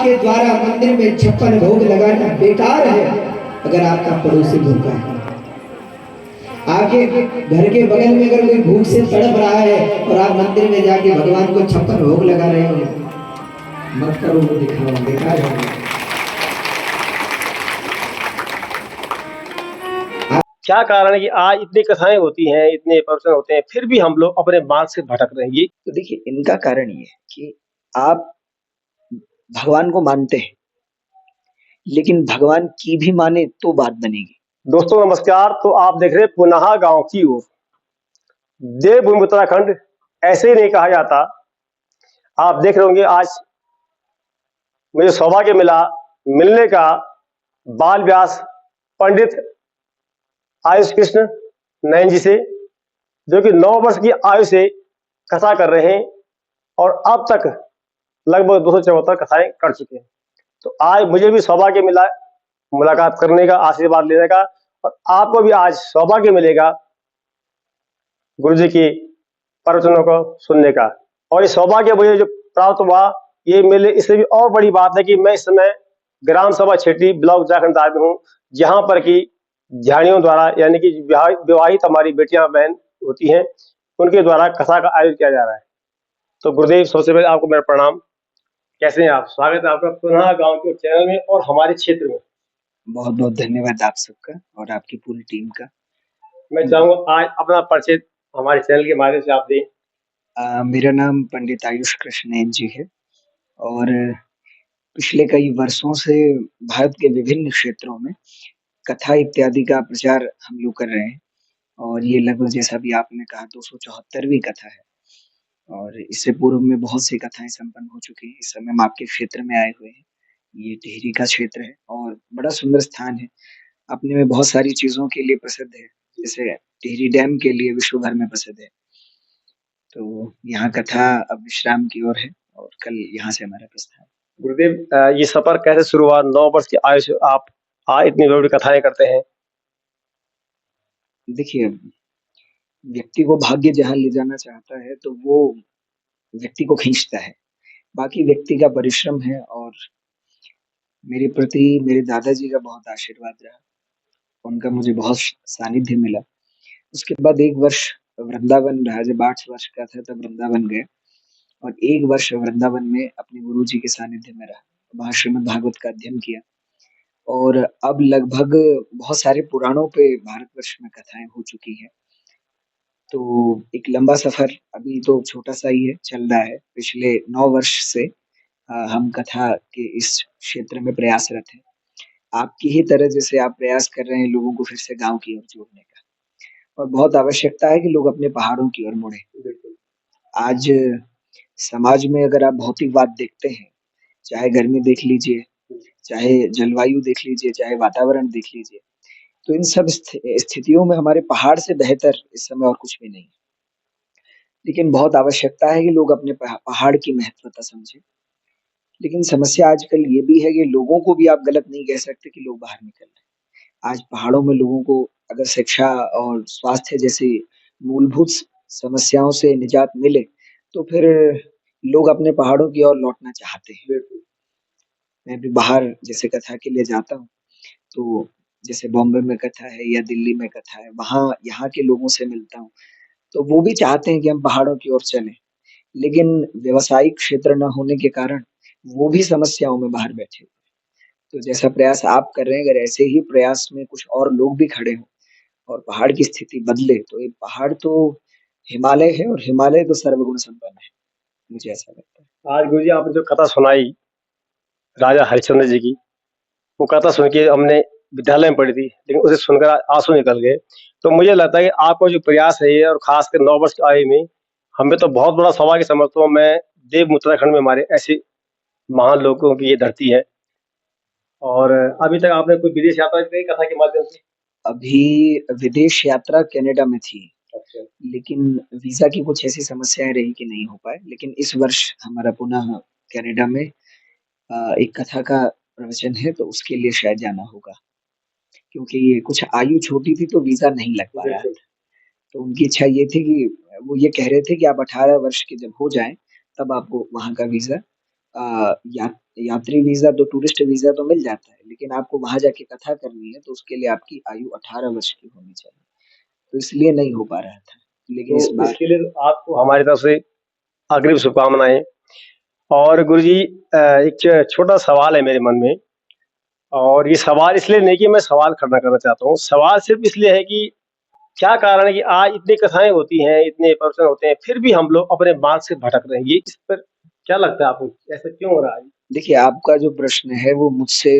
आपके द्वारा मंदिर में 56 भोग लगाना बेकार है अगर आपका पड़ोसी भूखा है। आपके घर के बगल में अगर कोई भूख से तड़प रहा है और आप मंदिर में जाके भगवान को 56 भोग लगा रहे हो, मत करो, वो दिखाओ, बेकार है। क्या कारण है कि आज इतनी कथाएं होती हैं, इतने प्रवचन होते हैं, फिर भी हम लोग अपने मार्ग से भटक रहे हैं? ये तो देखिए, इनका कारण ये है कि आप भगवान को मानते हैं, लेकिन भगवान की भी माने तो बात बनेगी। दोस्तों नमस्कार। तो आप देख रहे हैं पुनः गांव की ओर। देवभूमि उत्तराखंड ऐसे ही नहीं कहा जाता। आप देख रहे होंगे आज मुझे सौभाग्य मिला मिलने का बाल व्यास पंडित आयुष कृष्ण नयन जी से, जो कि 9 वर्ष की आयु से कथा कर रहे हैं और अब तक लगभग 274 कथाएं कर चुके हैं। तो आज मुझे भी सौभाग्य मिला मुलाकात करने का, आशीर्वाद लेने का, और आपको भी आज सौभाग्य मिलेगा गुरु जी की प्रवचनों को सुनने का। और ये सौभाग्य मुझे जो प्राप्त हुआ, ये मेरे इससे भी और बड़ी बात है कि मैं इस समय ग्राम सभा क्षेत्री ब्लॉक उत्तराखंड में हूँ, जहां पर की झाड़ियों द्वारा यानी कि विवाहित हमारी बेटियां बहन होती हैं, उनके द्वारा कथा का आयोजन किया जा रहा है। तो गुरुदेव, सबसे पहले आपको मेरा प्रणाम। कैसे हैं आप? स्वागत है आपका पुनः गांव के चैनल में और हमारे क्षेत्र में। बहुत बहुत धन्यवाद आप सबका और आपकी पूरी टीम का। मैं चाहूंगा आज अपना परिचय हमारे चैनल के माध्यम से आप दें। मेरा नाम पंडित आयुष कृष्ण नयन जी है और पिछले कई वर्षों से भारत के विभिन्न क्षेत्रों में कथा इत्यादि का प्रचार हम लोग कर रहे हैं और ये लगभग, जैसा भी आपने कहा, 274वीं कथा है और इससे पूर्व में बहुत सी कथाएं संपन्न हो चुकी हैं। इस समय हम आपके क्षेत्र में आए हुए हैं। ये टिहरी का क्षेत्र है और बड़ा सुंदर स्थान है, अपने में बहुत सारी चीजों के लिए प्रसिद्ध है, जैसे टिहरी डैम के लिए विश्व भर में प्रसिद्ध है। तो यहाँ कथा अब विश्राम की ओर है और कल यहाँ से हमारा प्रस्थान। गुरुदेव, ये सफर कैसे शुरू हुआ? 9 वर्ष की आयु से आप इतनी बड़ी कथाएं करते हैं। देखिए, व्यक्ति को भाग्य जहाँ ले जाना चाहता है तो वो व्यक्ति को खींचता है, बाकी व्यक्ति का परिश्रम है। और मेरे प्रति मेरे दादाजी का बहुत आशीर्वाद रहा, उनका मुझे बहुत सानिध्य मिला। उसके बाद 1 वर्ष वृंदावन रहा, जब 8 वर्ष का था तब वृंदावन गया और 1 वर्ष वृंदावन में अपने गुरुजी के सानिध्य में रहा, वहाँ श्रीमद् भागवत का अध्ययन किया और अब लगभग बहुत सारे पुराणों पे भारतवर्ष में कथाएं हो चुकी हैं। तो एक लंबा सफर अभी तो छोटा-सा ही है, चल रहा है। पिछले 9 वर्ष से हम कथा के इस क्षेत्र में प्रयासरत हैं। आपकी ही तरह जैसे आप प्रयास कर रहे हैं लोगों को फिर से गाँव की ओर जोड़ने का, और बहुत आवश्यकता है कि लोग अपने पहाड़ों की ओर मुड़ें। आज समाज में अगर आप भौतिकवाद देखते हैं, चाहे गर्मी देख लीजिए, चाहे जलवायु देख लीजिए, चाहे वातावरण देख लीजिए, तो इन सब स्थितियों में हमारे पहाड़ से बेहतर इस समय और कुछ भी नहीं है। लेकिन बहुत आवश्यकता है कि लोग अपने पहाड़ की महत्वता समझें। लेकिन समस्या आजकल ये भी है कि लोगों को भी आप गलत नहीं कह सकते कि लोग बाहर निकल रहे हैं। आज पहाड़ों में लोगों को अगर शिक्षा और स्वास्थ्य जैसी मूलभूत समस्याओं से निजात मिले, तो फिर लोग अपने पहाड़ों की ओर लौटना चाहते हैं। मैं भी बाहर जैसे कथा के लिए जाता हूँ, तो जैसे बॉम्बे में कथा है या दिल्ली में कथा है, वहाँ यहाँ के लोगों से मिलता हूँ, तो वो भी चाहते हैं कि हम पहाड़ों की ओर चलें। लेकिन व्यावसायिक क्षेत्र न होने के कारण वो भी समस्याओं में बाहर बैठे हुए हैं। तो जैसा प्रयास आप कर रहे हैं, अगर ऐसे ही प्रयास में कुछ और लोग भी खड़े हों और पहाड़ की स्थिति बदले, तो ये पहाड़ तो हिमालय है और हिमालय तो सर्वगुण संपन्न है, मुझे ऐसा लगता है। आज गुरुजी आपने जो कथा सुनाई राजा हरिश्चंद्र जी की, वो कथा सुन के हमने विद्यालय में पढ़ी थी, लेकिन उसे सुनकर आंसू निकल गए। तो मुझे लगता है कि आपका जो प्रयास है ये, और खासकर 9 वर्ष की आयु में, हमें तो बहुत बड़ा सौभाग्य समझता हूँ मैं। देव उत्तराखंड में हमारे ऐसे महान लोगों की ये धरती है। और अभी तक आपने कोई विदेश यात्रा की कथा के माध्यम से? अभी विदेश यात्रा कनाडा में थी, अच्छा। लेकिन वीजा की कुछ ऐसी समस्याएं रही कि नहीं हो पाए। लेकिन इस वर्ष हमारा पुनः कनाडा में एक कथा का प्रवचन है, तो उसके लिए शायद जाना होगा, क्योंकि ये कुछ आयु छोटी थी तो वीजा नहीं लग पा रहा था। तो उनकी इच्छा ये थी कि वो ये कह रहे थे कि आप 18 वर्ष के जब हो जाएं, तब आपको वहाँ का वीजा यात्री वीज़ा तो टूरिस्ट वीज़ा तो मिल जाता है, लेकिन आपको वहाँ जाके कथा करनी है तो उसके लिए आपकी आयु 18 वर्ष की होनी चाहिए। तो इसलिए नहीं हो पा रहा था। लेकिन इस तो बार इसके लिए आपको हमारी तरफ से अग्रिम शुभकामनाएं। और गुरुजी, एक छोटा सवाल है मेरे मन में, और ये सवाल इसलिए नहीं कि मैं सवाल खड़ा करना चाहता हूँ, सवाल सिर्फ इसलिए है कि क्या कारण है कि आज इतनी कथाएं होती हैं, इतने प्रवचन होते हैं, फिर भी हम लोग अपने मार्ग से भटक रहे हैं। ये इस पर क्या लगता है आपको, ऐसा क्यों हो रहा है? देखिए, आपका जो प्रश्न है वो मुझसे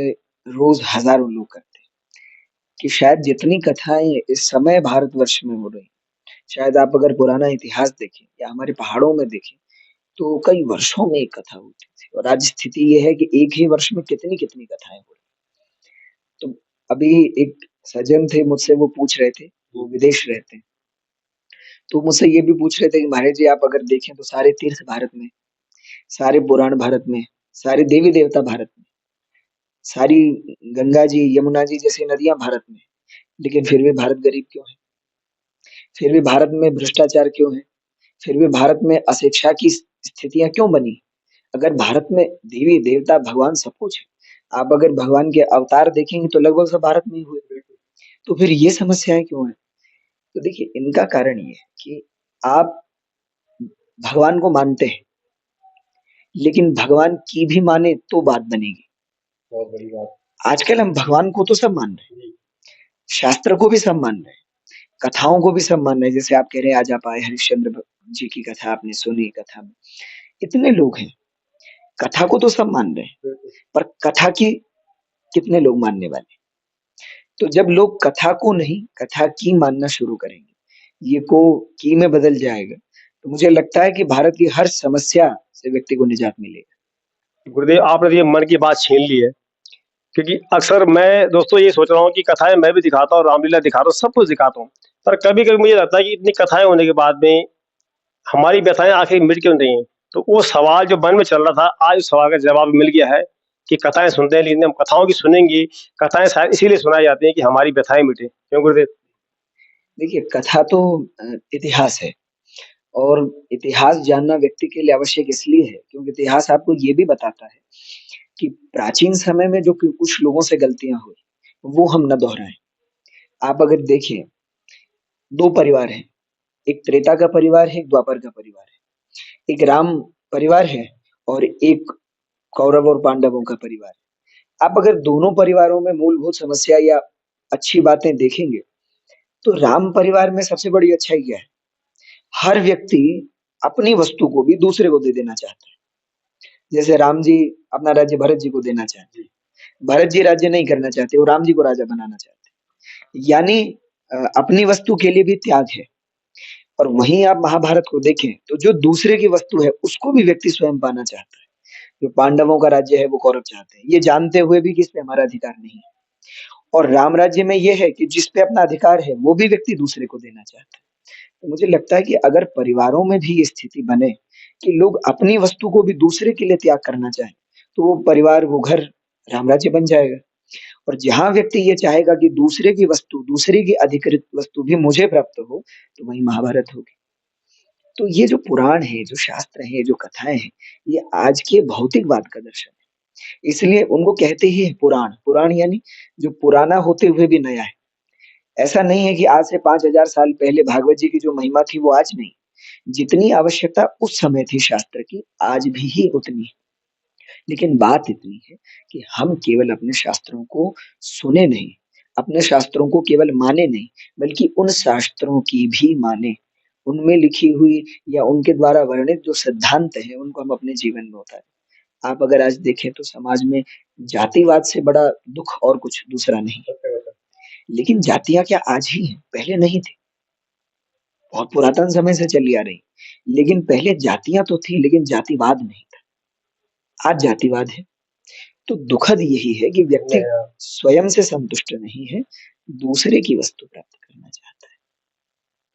रोज़ हज़ारों लोग करते हैं कि शायद जितनी कथाएँ इस समय भारतवर्ष में हो रही हैं, शायद आप अगर पुराना इतिहास देखें या हमारे पहाड़ों में देखें, तो कई वर्षों में एक कथा होती थी और आज स्थिति ये है कि एक ही वर्ष में कितनी-कितनी कथाएँ हो रही हैं। तो अभी एक सज्जन थे मुझसे वो पूछ रहे थे, वो विदेश रहते हैं, तो मुझसे ये भी पूछ रहे थे कि महाराज जी आप अगर देखें तो सारे तीर्थ भारत में, सारे पुराण भारत में, सारे देवी-देवता भारत में, सारी गंगा जी, यमुना जी जैसी नदियाँ भारत में, लेकिन फिर भी भारत गरीब क्यों है? फिर भी भारत में भ्रष्टाचार क्यों है? फिर भी भारत में अशिक्षा की स्थितियाँ क्यों बनी? अगर भारत में देवी-देवता, भगवान सब कुछ है, आप अगर भगवान के अवतार देखेंगे तो लगभग सब भारत में ही हुए। तो फिर ये समस्याएँ क्यों हैं? तो देखिए इनका कारण ये है कि आप भगवान को मानते हैं, लेकिन भगवान की भी माने तो बात बनेगी। बहुत बड़ी बात। आजकल हम भगवान को तो सब मान रहे हैं, शास्त्र को भी सब मान रहे हैं, कथाओं को भी सब मान रहे हैं। जैसे आप कह रहे हैं आज आप आए हरिश्चंद्र जी की कथा आपने सुनी कथा में, इतने लोग हैं, कथा को तो सब मान रहे हैं, पर कथा की कितने लोग मानने वाले? तो जब लोग कथा को नहीं, कथा की मानना शुरू करेंगे, ये को की में बदल जाएगा, तो मुझे लगता है कि भारत की हर समस्या से व्यक्ति को निजात मिलेगा। गुरुदेव, आपने तो ये मन की बात छीन ली है, क्योंकि अक्सर मैं दोस्तों ये सोच रहा हूँ कि कथाएं मैं भी दिखाता हूँ, रामलीला दिखाता हूँ, सब कुछ दिखाता हूँ, पर कभी कभी मुझे लगता है कि इतनी कथाएं होने के बाद में हमारी व्यथाएं आखिर मिट क्यों नहीं है। तो वो सवाल जो मन में चल रहा था, आज उस सवाल का जवाब मिल गया है कि कथाएं सुनते हैं, लेकिन हम कथाओं की सुनेंगी, कथाएं शायद इसीलिए सुनाई जाती हैं कि हमारी व्यथाएं मिटे। क्यों गुरुदेव? देखिए कथा तो इतिहास है और इतिहास जानना व्यक्ति के लिए आवश्यक इसलिए है क्योंकि इतिहास आपको ये भी बताता है कि प्राचीन समय में जो कुछ लोगों से गलतियां हुई, वो हम न दोहराएं। आप अगर देखें, 2 परिवार हैं, एक त्रेता का परिवार है, एक द्वापर का परिवार है। एक राम परिवार है और एक कौरव और पांडवों का परिवार है। आप अगर दोनों परिवारों में मूलभूत समस्या या अच्छी बातें देखेंगे, तो राम परिवार में सबसे बड़ी अच्छाई क्या है? हर व्यक्ति अपनी वस्तु को भी दूसरे को दे देना चाहता है। जैसे राम जी अपना राज्य भरत जी को देना चाहते हैं। भरत जी राज्य नहीं करना चाहते, वो राम जी को राजा बनाना चाहते हैं। यानी अपनी वस्तु के लिए भी त्याग है। और वहीं आप महाभारत को देखें, तो जो दूसरे की वस्तु है, उसको भी व्यक्ति स्वयं पाना चाहता है। जो पांडवों का राज्य है, वो कौरव चाहते हैं। ये जानते हुए भी कि इस पे हमारा अधिकार नहीं है। और राम राज्य में ये है कि जिस पे अपना अधिकार है, वो भी व्यक्ति दूसरे को देना चाहता है। तो मुझे लगता है कि अगर परिवारों में भी ये स्थिति बने कि लोग अपनी वस्तु को भी दूसरे के लिए त्याग करना चाहें, तो वो परिवार, वो घर राम राज्य बन जाएगा। और जहाँ व्यक्ति ये चाहेगा कि दूसरे की वस्तु, दूसरे की अधिकृत वस्तु भी मुझे प्राप्त हो, तो वही महाभारत होगी। तो ये जो पुराण है, जो शास्त्र है, जो कथाएँ हैं, ये आज के भौतिकवाद का दर्शन है। इसलिए उनको कहते ही हैं पुराण। पुराण यानी जो पुराना होते हुए भी नया है। ऐसा नहीं है कि आज से 5000 साल पहले भागवत जी की जो महिमा थी वो आज नहीं। जितनी आवश्यकता उस समय थी शास्त्र की, आज भी उतनी है। लेकिन बात इतनी है कि हम केवल अपने शास्त्रों को सुने नहीं, अपने शास्त्रों को केवल माने नहीं, बल्कि उन शास्त्रों की भी माने। उनमें लिखी हुई या उनके द्वारा वर्णित जो सिद्धांत हैं, उनको हम अपने जीवन में उतारें। आप अगर आज देखें तो समाज में जातिवाद से बड़ा दुःख और कुछ दूसरा नहीं है। लेकिन जातियाँ क्या आज ही हैं? पहले नहीं थी। बहुत पुरातन समय से चली आ रही। लेकिन पहले जातियाँ तो थी लेकिन जातिवाद नहीं था। आज जातिवाद है। तो दुखद यही है कि व्यक्ति स्वयं से संतुष्ट नहीं है, दूसरे की वस्तु प्राप्त करना चाहता है।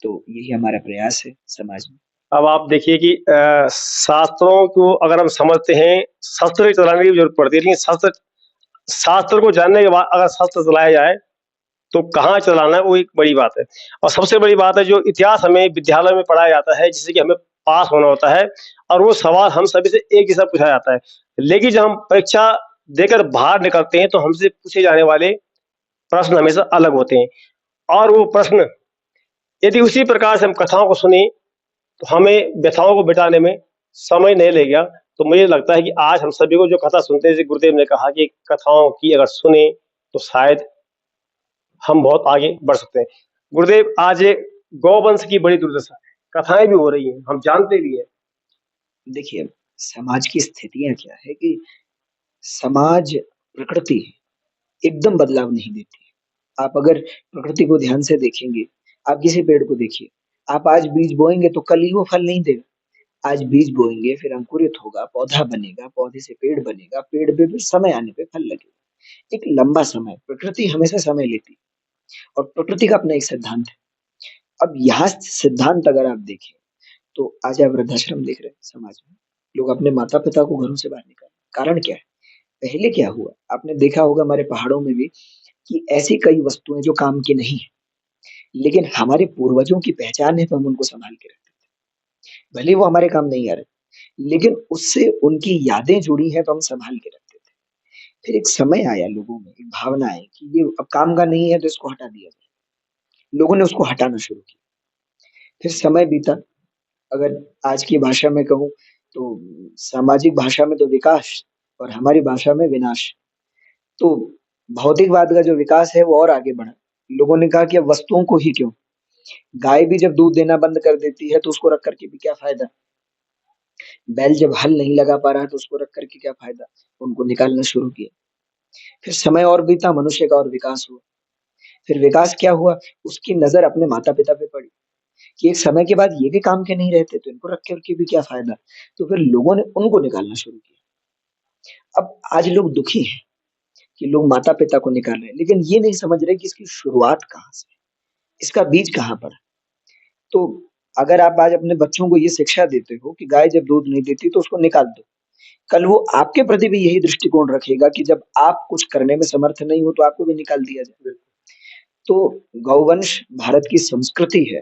तो यही हमारा प्रयास है समाज में। अब आप देखिए कि शास्त्रों को अगर हम समझते हैं, शस्त्र चलाने की जरूरत पड़ती है, लेकिन शास्त्र शास्त्र को जानने के बाद अगर शस्त्र चलाया जाए तो कहाँ चलाना है, वो एक बड़ी बात है। और सबसे बड़ी बात है जो इतिहास हमें विद्यालय में पढ़ाया जाता है, जिससे कि हमें पास होना होता है और वो सवाल हम सभी से एक जैसा पूछा जाता है। लेकिन जब हम परीक्षा देकर बाहर निकलते हैं तो हमसे पूछे जाने वाले प्रश्न हमेशा अलग होते हैं और वो प्रश्न यदि उसी प्रकार से हम कथाओं को सुने तो हमें व्यथाओं को मिटाने में समय नहीं लगेगा। तो मुझे लगता है कि आज हम सभी को जो कथा सुनते हैं, जैसे गुरुदेव ने कहा कि कथाओं की अगर सुने तो शायद हम बहुत आगे बढ़ सकते हैं। गुरुदेव, आज गौवंश की बड़ी दुर्दशा है, कथाएं भी हो रही हैं, हम जानते भी हैं। देखिए, समाज की स्थितियाँ क्या है कि समाज, प्रकृति एकदम बदलाव नहीं देती है। आप अगर प्रकृति को ध्यान से देखेंगे, आप किसी पेड़ को देखिए, आप आज बीज बोएँगे तो कल ही वो फल नहीं देगा। आज बीज बोएँगे, फिर अंकुरित होगा, पौधा बनेगा, पौधे से पेड़ बनेगा, पेड़ पे फिर समय आने पे फल लगेगा। एक लंबा समय, प्रकृति हमेशा समय लेती है और प्रकृति का अपना एक सिद्धांत है। अब यहाँ सिद्धांत अगर आप देखें, तो आज आप वृद्धाश्रम देख रहे हैं समाज में। लोग अपने माता-पिता को घरों से बाहर निकाल कारण क्या है? पहले क्या हुआ? आपने देखा होगा हमारे पहाड़ों में भी कि ऐसी कई वस्तुएँ जो काम की नहीं है, लेकिन हमारे पूर्वजों की पहचान है तो हम उनको सँभाल के रखते थे। भले ही वो हमारे काम नहीं आ रहे, लेकिन उससे उनकी यादें जुड़ी हैं तो हम सँभाल के रखते थे। फिर एक समय आया लोगों में, एक भावना आई कि ये अब काम का नहीं है तो इसको हटा दिया जाए। लोगों ने उसको हटाना शुरू किया। फिर समय बीता, अगर आज की भाषा में कहूँ तो सामाजिक भाषा में तो विकास और हमारी भाषा में विनाश। तो भौतिकवाद का जो विकास है वो और आगे बढ़ा। लोगों ने कहा कि अब वस्तुओं को ही क्यों? गाय भी जब दूध देना बंद कर देती है तो उसको रख कर के भी क्या फ़ायदा? बैल जब हल नहीं लगा पा रहा है तो उसको रख कर के क्या फ़ायदा? उनको निकालना शुरू किया। फिर समय और बीता, मनुष्य का और विकास हुआ। फिर विकास क्या हुआ? उसकी नज़र अपने माता-पिता पे पड़ी कि एक समय के बाद ये भी काम के नहीं रहते तो इनको रख कर के भी क्या फ़ायदा? तो फिर लोगों ने उनको निकालना शुरू किया। अब आज लोग दुखी हैं कि लोग माता-पिता को निकाल रहे हैं, लेकिन ये नहीं समझ रहे कि इसकी शुरुआत कहाँ से है? इसका बीज कहाँ पड़ा? तो अगर आप आज अपने बच्चों को ये शिक्षा देते हो कि गाय जब दूध नहीं देती तो उसको निकाल दो, कल वो आपके प्रति भी यही दृष्टिकोण रखेगा कि जब आप कुछ करने में समर्थ नहीं हो तो आपको भी निकाल दिया जाए। तो गौवंश भारत की संस्कृति है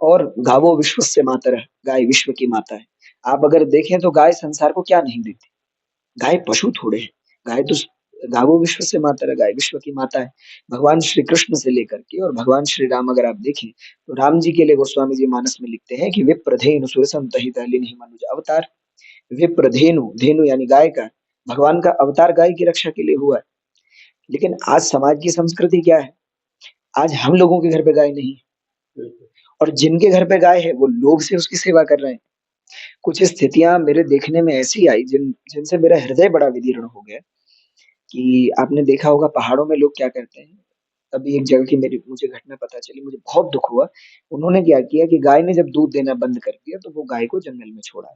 और गावो विश्वस्य मातरः, गाय विश्व की माता है। आप अगर देखें तो गाय संसार को क्या नहीं देती? गाय पशु थोड़े हैं, गाय तो गावो विश्व से मातरः, गाय विश्व की माता है। भगवान श्री कृष्ण से लेकर के और भगवान श्री राम अगर आप देखें, तो राम जी के लिए गोस्वामी जी मानस में लिखते हैं कि विप्रधेनु सुरसंतहिता लिन्हि मनुज अवतार। विप्रधेनु, धेनु यानी गाय का, भगवान का अवतार गाय की रक्षा के लिए हुआ है। लेकिन आज समाज की संस्कृति क्या है? आज हम लोगों के घर पे गाय नहीं है और जिनके घर पे गाय है वो लोभ से उसकी सेवा कर रहे हैं। कुछ स्थितियाँ मेरे देखने में ऐसी आई जिनसे मेरा हृदय बड़ा विदीर्ण हो गया कि आपने देखा होगा पहाड़ों में लोग क्या करते हैं। अभी एक जगह की मेरी मुझे घटना पता चली, मुझे बहुत दुःख हुआ। उन्होंने क्या किया कि गाय ने जब दूध देना बंद कर दिया तो वो गाय को जंगल में छोड़ा।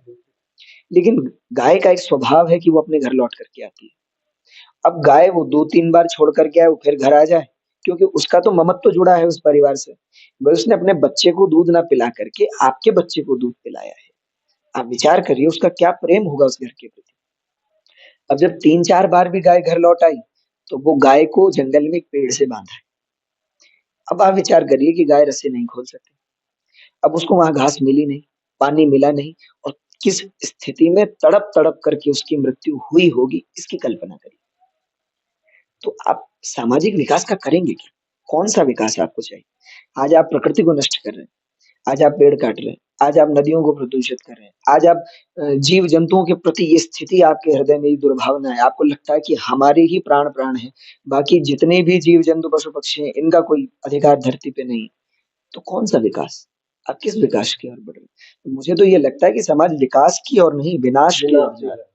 लेकिन गाय का एक स्वभाव है कि वो अपने घर लौट कर के आती है। अब गाय वो 2-3 बार छोड़ कर के आए, वो फिर घर आ जाए, क्योंकि उसका तो ममत्व जुड़ा है उस परिवार से। वही उसने अपने बच्चे को दूध ना पिला करके आपके बच्चे को दूध पिलाया है। आप विचार करिए उसका क्या प्रेम होगा उस घर के प्रति। अब जब 3-4 बार भी गाय घर लौट आई, तो वो गाय को जंगल में एक पेड़ से बाँधा है। अब आप विचार करिए कि गाय रस्सी नहीं खोल सकती। अब उसको वहाँ घास मिली नहीं, पानी मिला नहीं और किस स्थिति में तड़प-तड़प करके उसकी मृत्यु हुई होगी, इसकी कल्पना करिए। तो आप सामाजिक विकास का करेंगे क्या? कौन-सा विकास आपको चाहिए? आज आप प्रकृति को नष्ट कर रहे हैं, आज आप पेड़ काट रहे हैं, आज आप नदियों को प्रदूषित कर रहे हैं, आज आप जीव-जंतुओं के प्रति ये स्थिति आपके हृदय में ये दुर्भावना है, आपको लगता है कि हमारे ही प्राण-प्राण हैं, बाकी जितने भी जीव-जंतु, पशु-पक्षी हैं, इनका कोई अधिकार धरती पे नहीं है। तो कौन-सा विकास? आप किस विकास की ओर बढ़ रहे हैं? तो मुझे तो ये लगता है कि समाज विकास की ओर नहीं, विनाश की ओर जा रहा है।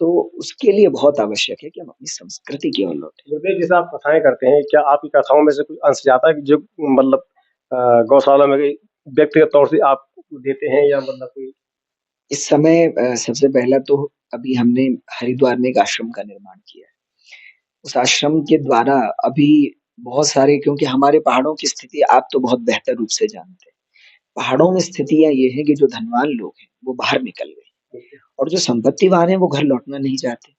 तो उसके लिए बहुत आवश्यक है कि हम अपनी संस्कृति की ओर लौटें। गुरुदेव, जैसे आप कथाएं करते हैं, क्या आपकी कथाओं में से कुछ अंश जाता है कि जो मतलब गौशाला में व्यक्तिगत तौर से आप देते हैं या मतलब कोई? इस समय सबसे पहला तो अभी हमने हरिद्वार में एक आश्रम का निर्माण किया है। उस आश्रम के द्वारा अभी बहुत सारे, क्योंकि हमारे पहाड़ों की स्थिति आप तो बहुत बेहतर रूप से जानते हैं। पहाड़ों में स्थितियाँ ये हैं कि जो धनवान लोग हैं, वो बाहर निकल गए और जो संपत्तिवान हैं, वो घर लौटना नहीं चाहते।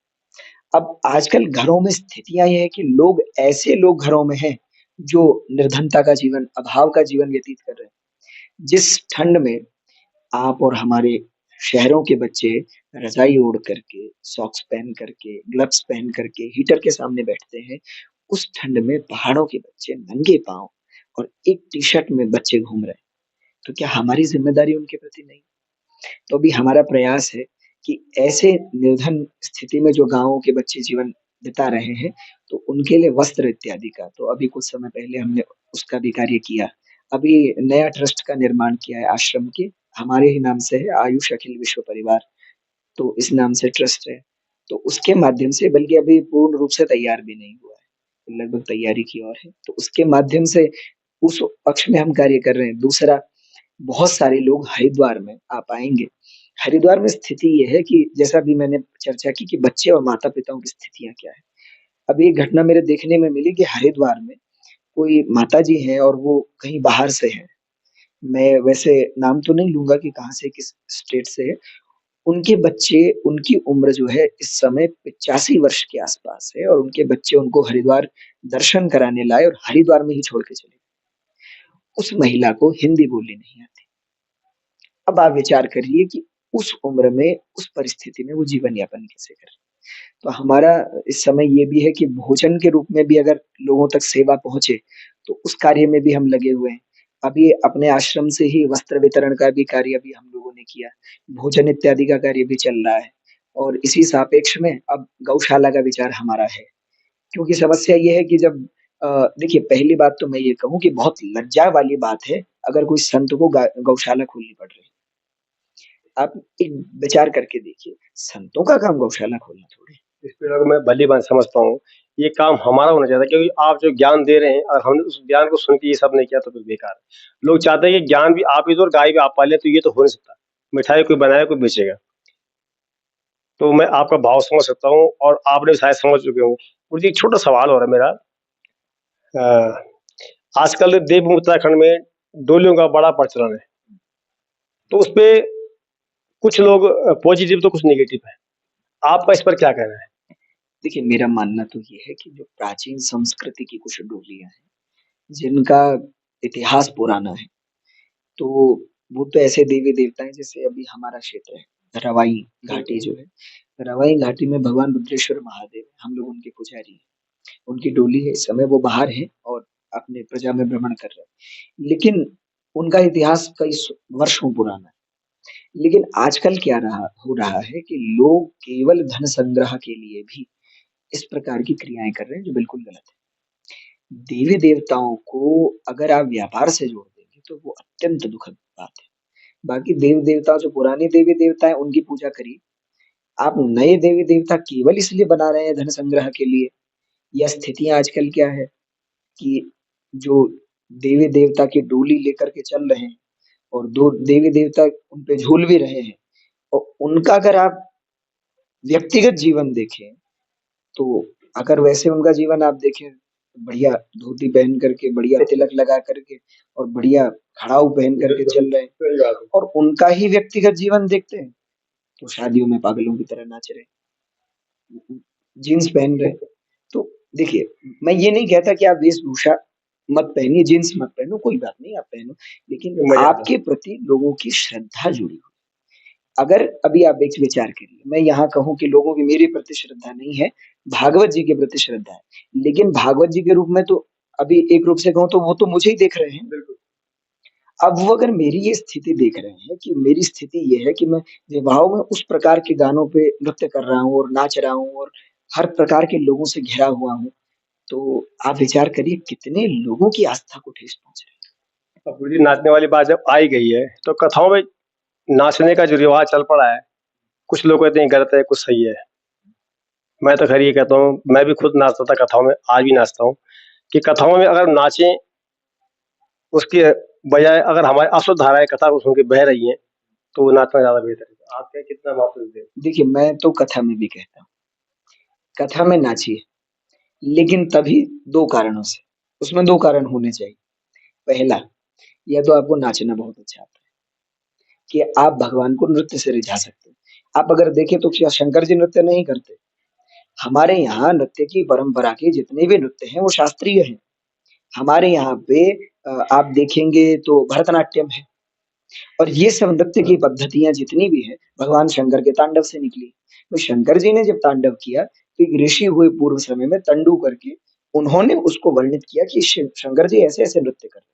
अब आजकल घरों में स्थितियाँ ये है कि ऐसे लोग घरों में हैं, जो निर्धनता का जीवन, अभाव का जीवन व्यतीत कर रहे हैं। जिस ठंड में आप और हमारे शहरों के बच्चे रज़ाई ओढ़ करके, सॉक्स पहन करके, ग्लव्स पहन करके हीटर के सामने बैठते हैं। उस ठंड में पहाड़ों के बच्चे नंगे पाँव और एक टी-शर्ट में बच्चे घूम रहे हैं। तो क्या हमारी ज़िम्मेदारी उनके प्रति नहीं? तो अभी हमारा प्रयास है कि ऐसे निर्धन स्थिति में जो गाँवों के बच्चे जीवन बिता रहे हैं, तो उनके लिए वस्त्र इत्यादि का तो अभी कुछ समय पहले हमने उसका भी कार्य किया। अभी नया ट्रस्ट का निर्माण किया है आश्रम के, हमारे ही नाम से है आयुष अखिल विश्व परिवार, तो इस नाम से ट्रस्ट है। तो उसके माध्यम से बल्कि अभी पूर्ण रूप से तैयार भी नहीं हुआ है, लगभग तैयारी की ओर है। तो उसके माध्यम से उस पक्ष में हम कार्य कर रहे हैं। दूसरा, बहुत सारे लोग हरिद्वार में आप आएँगे। हरिद्वार में स्थिति ये है कि जैसा अभी मैंने चर्चा की कि बच्चे और माता-पिताओं की स्थितियाँ क्या हैं। अभी एक घटना मेरे देखने में मिली कि हरिद्वार में कोई माताजी हैं और वो कहीं बाहर से हैं। मैं वैसे नाम तो नहीं लूँगा कि कहाँ से, किस स्टेट से है। उनके बच्चे उनकी उम्र जो है इस समय 85 वर्ष के आस-पास है और उनके बच्चे उनको हरिद्वार दर्शन कराने लाए और हरिद्वार में ही छोड़ के चले गए। उस महिला को हिंदी बोलनी नहीं आती। अब आप विचार करिए कि उस उम्र में, उस परिस्थिति में वो जीवन यापन कैसे कर रहे हैं। तो हमारा इस समय ये भी है कि भोजन के रूप में भी अगर लोगों तक सेवा पहुँचे, तो उस कार्य में भी हम लगे हुए हैं। अभी अपने आश्रम से ही वस्त्र वितरण का भी कार्य अभी हम लोगों ने किया। भोजन इत्यादि का कार्य भी चल रहा है और इसी सापेक्ष में अब गौशाला का विचार हमारा है। क्योंकि समस्या ये है कि जब देखिए, पहली बात तो मैं ये कहूँ कि बहुत लज्जा वाली बात है, अगर कोई संत को गा गौशाला खोलनी पड़ रही है। आप एक विचार करके देखिए, संतों का काम गौशाला खोलना थोड़ी है। इस पे अगर मैं भली-भाँति समझता हूँ, ये काम हमारा होना चाहिए था क्योंकि आप जो ज्ञान दे रहे हैं और हमने उस ज्ञान को सुन के ये सब नहीं किया तो फिर बेकार है। लोग चाहते हैं कि ज्ञान भी आप ही दो और गाय भी आप पालें, तो ये तो हो नहीं सकता। मिठाई कोई बनाएगा, कोई बेचेगा। तो मैं आपका भाव समझ सकता हूँ और आपने शायद समझ चुके होंगे। मुझे एक छोटा सवाल हो रहा है मेरा। अ, आजकल देवभूमि उत्तराखंड में डोलियों का बड़ा प्रचलन है। तो उसपे कुछ लोग पॉजिटिव तो कुछ नेगेटिव है। आपका इस पर क्या कहना है? देखिए, मेरा मानना तो ये है कि जो प्राचीन संस्कृति की कुछ डोलियाँ हैं, जिनका इतिहास पुराना है, तो वो तो ऐसे देवी-देवता हैं जैसे अभी हमारा क्षेत्र है, रवाई घाटी जो है। रवाई घाटी में भगवान रुद्रेश्वर महादेव, हम लोग उनके पुजारी हैं। उनकी डोली है, इस समय वो बाहर हैं और अपने प्रजा में भ्रमण कर रहे हैं। लेकिन उनका इतिहास कई वर्षों पुराना है। लेकिन आजकल क्या हो रहा है कि लोग केवल धन संग्रह के लिए भी इस प्रकार की क्रियाएँ कर रहे हैं, जो बिल्कुल गलत है। देवी-देवताओं को अगर आप व्यापार से जोड़ देंगे, तो वो अत्यंत दुखद बात है। बाकी देव-देवता जो पुराने देवी-देवता हैं, उनकी पूजा करिए। आप नए देवी-देवता केवल इसलिए बना रहे हैं धन संग्रह के लिए, या स्थितियाँ आजकल क्या है कि जो देवी-देवता की डोली लेकर के चल रहे हैं और दो देवी-देवता उन पे झूल भी रहे हैं और उनका अगर आप व्यक्तिगत जीवन देखें, तो अगर वैसे उनका जीवन आप देखें, बढ़िया धोती पहन करके, बढ़िया तिलक लगा करके और बढ़िया खड़ाऊ पहन करके चल रहे हैं सही बात है। और उनका ही व्यक्तिगत जीवन देखते हैं, तो शादियों में पागलों की तरह नाच रहे हैं, जीन्स पहन रहे हैं। तो देखिए, मैं ये नहीं कहता कि आप वेशभूषा मत पहनिए, जीन्स मत पहनो, कोई बात नहीं आप पहनो, लेकिन मज़ा आता है। आपके प्रति लोगों की श्रद्धा जुड़ी हो। अगर अभी आप एक विचार करिए, मैं यहाँ कहूँ कि लोगों की मेरे प्रति श्रद्धा नहीं है, भागवत जी के प्रति श्रद्धा है। लेकिन भागवत जी के रूप में तो अभी एक रूप से कहूँ तो वो तो मुझे ही देख रहे हैं। बिल्कुल। अब वो अगर मेरी ये स्थिति देख रहे हैं कि मेरी स्थिति ये है कि मैं विवाहों में उस प्रकार के गानों पे नृत्य कर रहा हूँ और नाच रहा हूँ और हर प्रकार के लोगों से घिरा हुआ हूँ, तो आप विचार करिए कितने लोगों की आस्था को ठेस पहुँच रही अब गुरुजी नाचने वाली बात जब आ ही गई है, तो कथाओं में नाचने का जो रिवाज चल पड़ा है, कुछ लोग कहते हैं गलत है, कुछ सही है। मैं तो खैर ये कहता हूँ, मैं भी खुद नाचता था कथाओं में, आज भी नाचता हूँ, कि कथाओं में अगर नाचें, उसके बजाय अगर हमारी अश्रुत धाराएँ कथा को सुन के बह रही हैं, तो वो नाचना ज़्यादा बेहतर है। आप क्या कितना महत्व देते हैं? है। देखिए, मैं तो कथा में भी कहता हूँ, कथा में नाचिए, लेकिन तभी 2 कारणों से। उसमें 2 कारण होने चाहिए। पहला, या तो आपको नाचना बहुत अच्छा आता है, कि आप भगवान को नृत्य से रिझा सकते हैं। आप अगर देखें तो क्या शंकर जी नृत्य नहीं करते? हमारे यहाँ नृत्य की परंपरा के जितने भी नृत्य हैं, वो शास्त्रीय हैं। हमारे यहाँ पे आप देखेंगे तो भरतनाट्यम है, और ये सब नृत्य की पद्धतियां जितनी भी है भगवान शंकर के तांडव से निकली। तो शंकर जी ने जब तांडव किया तो एक ऋषि हुए पूर्व समय में तंडु करके उन्होंने उसको वर्णित किया कि शंकर जी ऐसे ऐसे नृत्य कर रहे हैं।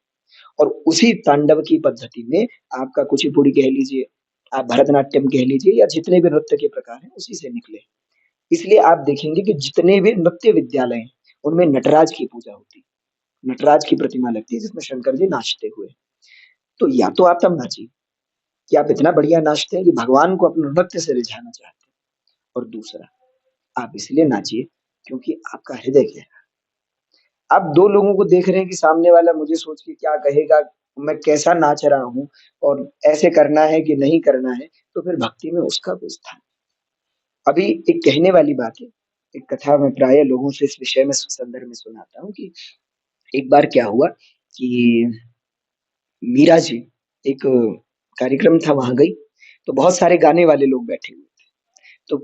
और उसी तांडव की पद्धति में आपका कुचिपुड़ी कह लीजिए, आप भरतनाट्यम कह लीजिए, या जितने भी नृत्य के प्रकार हैं उसी से निकले। इसलिए आप देखेंगे कि जितने भी नृत्य विद्यालय हैं उनमें नटराज की पूजा होती है, नटराज की प्रतिमा लगती है जिसमें शंकर जी नाचते हुए। तो या तो आप तब नाचिए कि आप इतना बढ़िया नाचते हैं कि भगवान को अपने नृत्य से रिझाना चाहते हैं, और दूसरा आप इसलिए नाचिए क्योंकि आपका हृदय कह रहा है। आप दो लोगों को देख रहे हैं कि सामने वाला मुझे सोच के क्या कहेगा, मैं कैसा नाच रहा हूँ और ऐसे करना है कि नहीं करना है, तो फिर भक्ति में उसका कोई स्थान। अभी एक कहने वाली बात है, एक कथा मैं प्राय लोगों से इस विषय में संदर्भ में सुनाता हूँ कि एक बार क्या हुआ कि मीरा जी एक कार्यक्रम था वहां गई, तो बहुत सारे गाने वाले लोग बैठे हुए थे। तो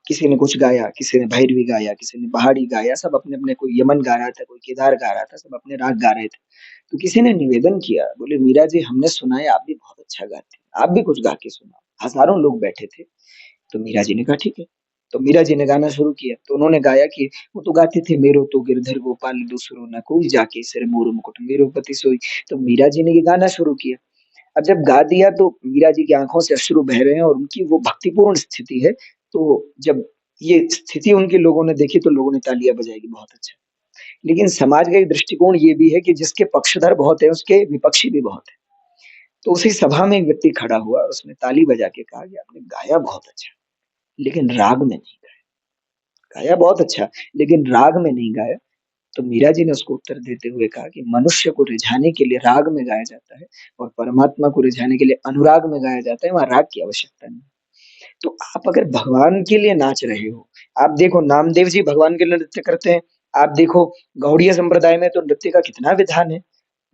किसी ने कुछ गाया, किसी ने भैरवी गाया, किसी ने पहाड़ी गाया, सब अपने अपने, कोई यमन गा रहा था, कोई केदार गा रहा था, सब अपने राग गा रहे थे। तो किसी ने निवेदन किया, बोले मीरा जी हमने सुना है आप भी बहुत अच्छा गाते हैं, आप भी कुछ गा के सुनाओ। हजारों लोग बैठे थे। तो मीरा जी ने कहा ठीक है। तो मीरा जी ने गाना शुरू किया। तो उन्होंने गाया कि वो तो गाते थे, मेरो तो गिरधर गोपाल दूसरो न कोई, जाके सिर मोर मुकुट मेरो पति सोई। तो मीरा जी ने ये गाना शुरू किया। अब जब गा दिया तो मीरा जी की आंखों से अश्रु बह रहे हैं और उनकी वो भक्तिपूर्ण स्थिति है। तो जब ये स्थिति उनके लोगों ने देखी तो लोगों ने तालियां बजाई कि बहुत अच्छा। लेकिन समाज का एक दृष्टिकोण ये भी है कि जिसके पक्षधर बहुत है उसके विपक्षी भी बहुत है। तो उसी सभा में एक व्यक्ति खड़ा हुआ, उसने ताली बजा के कहा कि आपने गाया बहुत अच्छा, लेकिन राग में नहीं गाया। गाया बहुत अच्छा लेकिन राग में नहीं गाया। तो मीरा जी ने उसको उत्तर देते हुए कहा कि मनुष्य को रिझाने के लिए राग में गाया जाता है और परमात्मा को रिझाने के लिए अनुराग में गाया जाता है, वहां राग की आवश्यकता नहीं। तो आप अगर भगवान के लिए नाच रहे हो, आप देखो नामदेव जी भगवान के लिए नृत्य करते हैं, आप देखो गौड़ीय संप्रदाय में तो नृत्य का कितना विधान है।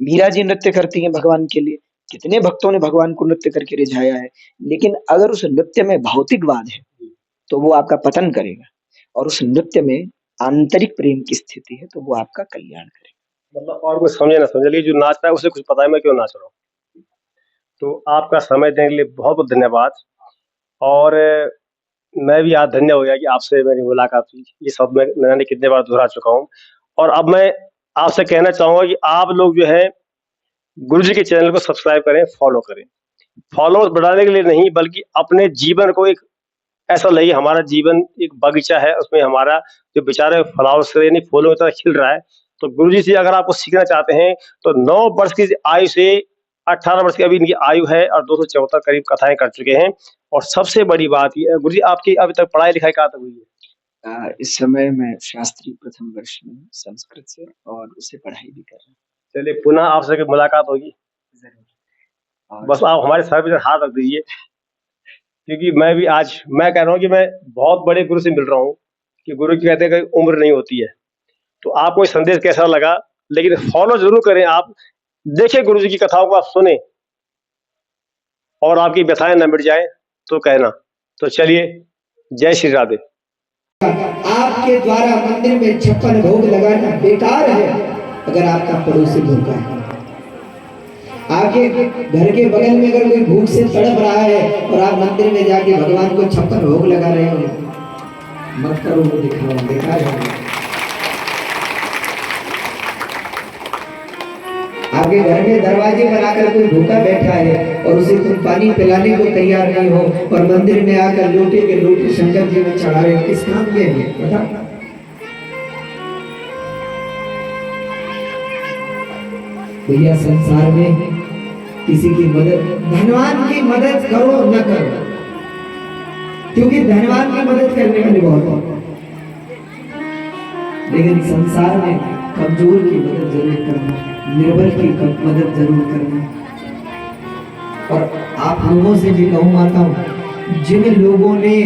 मीरा जी नृत्य करती हैं भगवान के लिए, कितने भक्तों ने भगवान को नृत्य करके रिझाया है। लेकिन अगर उस नृत्य में भौतिकवाद है तो वो आपका पतन करेगा, और उस नृत्य में आंतरिक प्रेम की स्थिति है तो वो आपका कल्याण करेगा। मतलब और कुछ समझे ना समझे, लेकिन जो नाच रहा है उसे कुछ पता है मैं क्यों नाच रहा हूँ। तो आपका समय देने के लिए बहुत बहुत धन्यवाद। और मैं भी आज धन्य हो गया कि आपसे मेरी मुलाकात हुई। ये सब मैंने कितने बार दोहरा चुका हूँ। और अब मैं आपसे कहना चाहूंगा कि आप लोग जो है गुरु जी के चैनल को सब्सक्राइब करें, फॉलो करें। फॉलोअर्स बढ़ाने के लिए नहीं, बल्कि अपने जीवन को एक ऐसा लगे हमारा जीवन एक बगीचा है, उसमें हमारा जो बेचारे फ्लावर्स यानी फूलों की तरह खिल रहा है। तो गुरु जी से अगर आपको सीखना चाहते हैं तो 9 वर्ष की आयु से 18 वर्ष की अभी इनकी आयु है और 274 करीब कथाएं कर चुके हैं। और सबसे बड़ी बात ये, गुरु जी आपकी अभी तक पढ़ाई लिखाई कहाँ तक हुई है? इस समय मैं शास्त्री प्रथम वर्ष में संस्कृत से, और उससे पढ़ाई भी कर रहा हूँ। चलिए पुनः आपसे मुलाकात होगी जरूर। बस आप हमारे सर पे हाथ रख दीजिए, क्योंकि मैं कह रहा हूँ कि मैं बहुत बड़े गुरु से मिल रहा हूँ कि गुरु की कहते हैं कि उम्र नहीं होती है। तो आपको ये संदेश कैसा लगा, लेकिन फॉलो जरूर करें। आप देखिए गुरु जी की कथाओं को आप सुने और आपकी व्यथाएं न मिट जाए तो कहना। तो चलिए, जय श्री राधे। आपके द्वारा मंदिर में 56 भोग लगाना बेकार है अगर आपका पड़ोसी भूखा है। आपके घर के बगल में अगर कोई भूख से तड़प रहा है और आप मंदिर में जाके भगवान को 56 भोग लगा रहे हो, मत करो, वो दिखाओ, बेकार है। आपके घर में दरवाजे पर आकर कोई भूखा बैठा है और उसे तुम पानी पिलाने को तैयार नहीं हो, और मंदिर में आकर लोटे के लोटे शंकर जी में चढ़ा रहे हो, किस काम के है बता? भैया संसार में किसी की मदद, धनवान की मदद करो न करो, क्योंकि धनवान की मदद करने वाले बहुत हैं, लेकिन संसार में कमजोर की मदद जरूर करना, निर्बल की मदद जरूर करना। और आप लोगों से भी कहूँ माताओं, जिन लोगों ने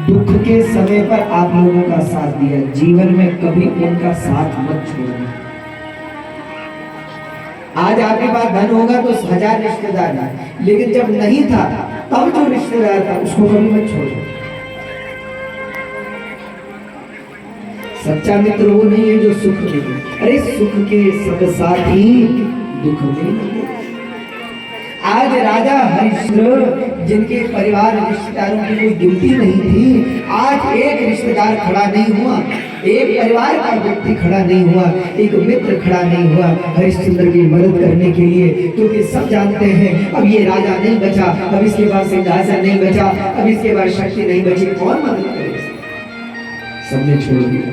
दुख के समय पर आप लोगों का साथ दिया, जीवन में कभी उनका साथ मत छोड़ना। आज आपके पास धन होगा तो 1000 रिश्तेदार हैं, लेकिन जब नहीं था तब जो रिश्तेदार था उसको कभी मत छोड़ो। सच्चा मित्र वो नहीं है जो सुख में, अरे सुख के सब साथी दुख में। आज राजा हरिश्चंद्र जिनके परिवार रिश्तेदारों की कोई गिनती नहीं थी, आज एक रिश्तेदार खड़ा नहीं हुआ, एक परिवार का व्यक्ति खड़ा नहीं हुआ, एक मित्र खड़ा नहीं हुआ हरिश्चंद्र की मदद करने के लिए, क्योंकि सब जानते हैं अब ये राजा नहीं बचा, अब इसके बाद सिंहासन नहीं बचा, अब इसके बाद शक्ति नहीं बची, कौन मदद करे? सबने छोड़ दिया।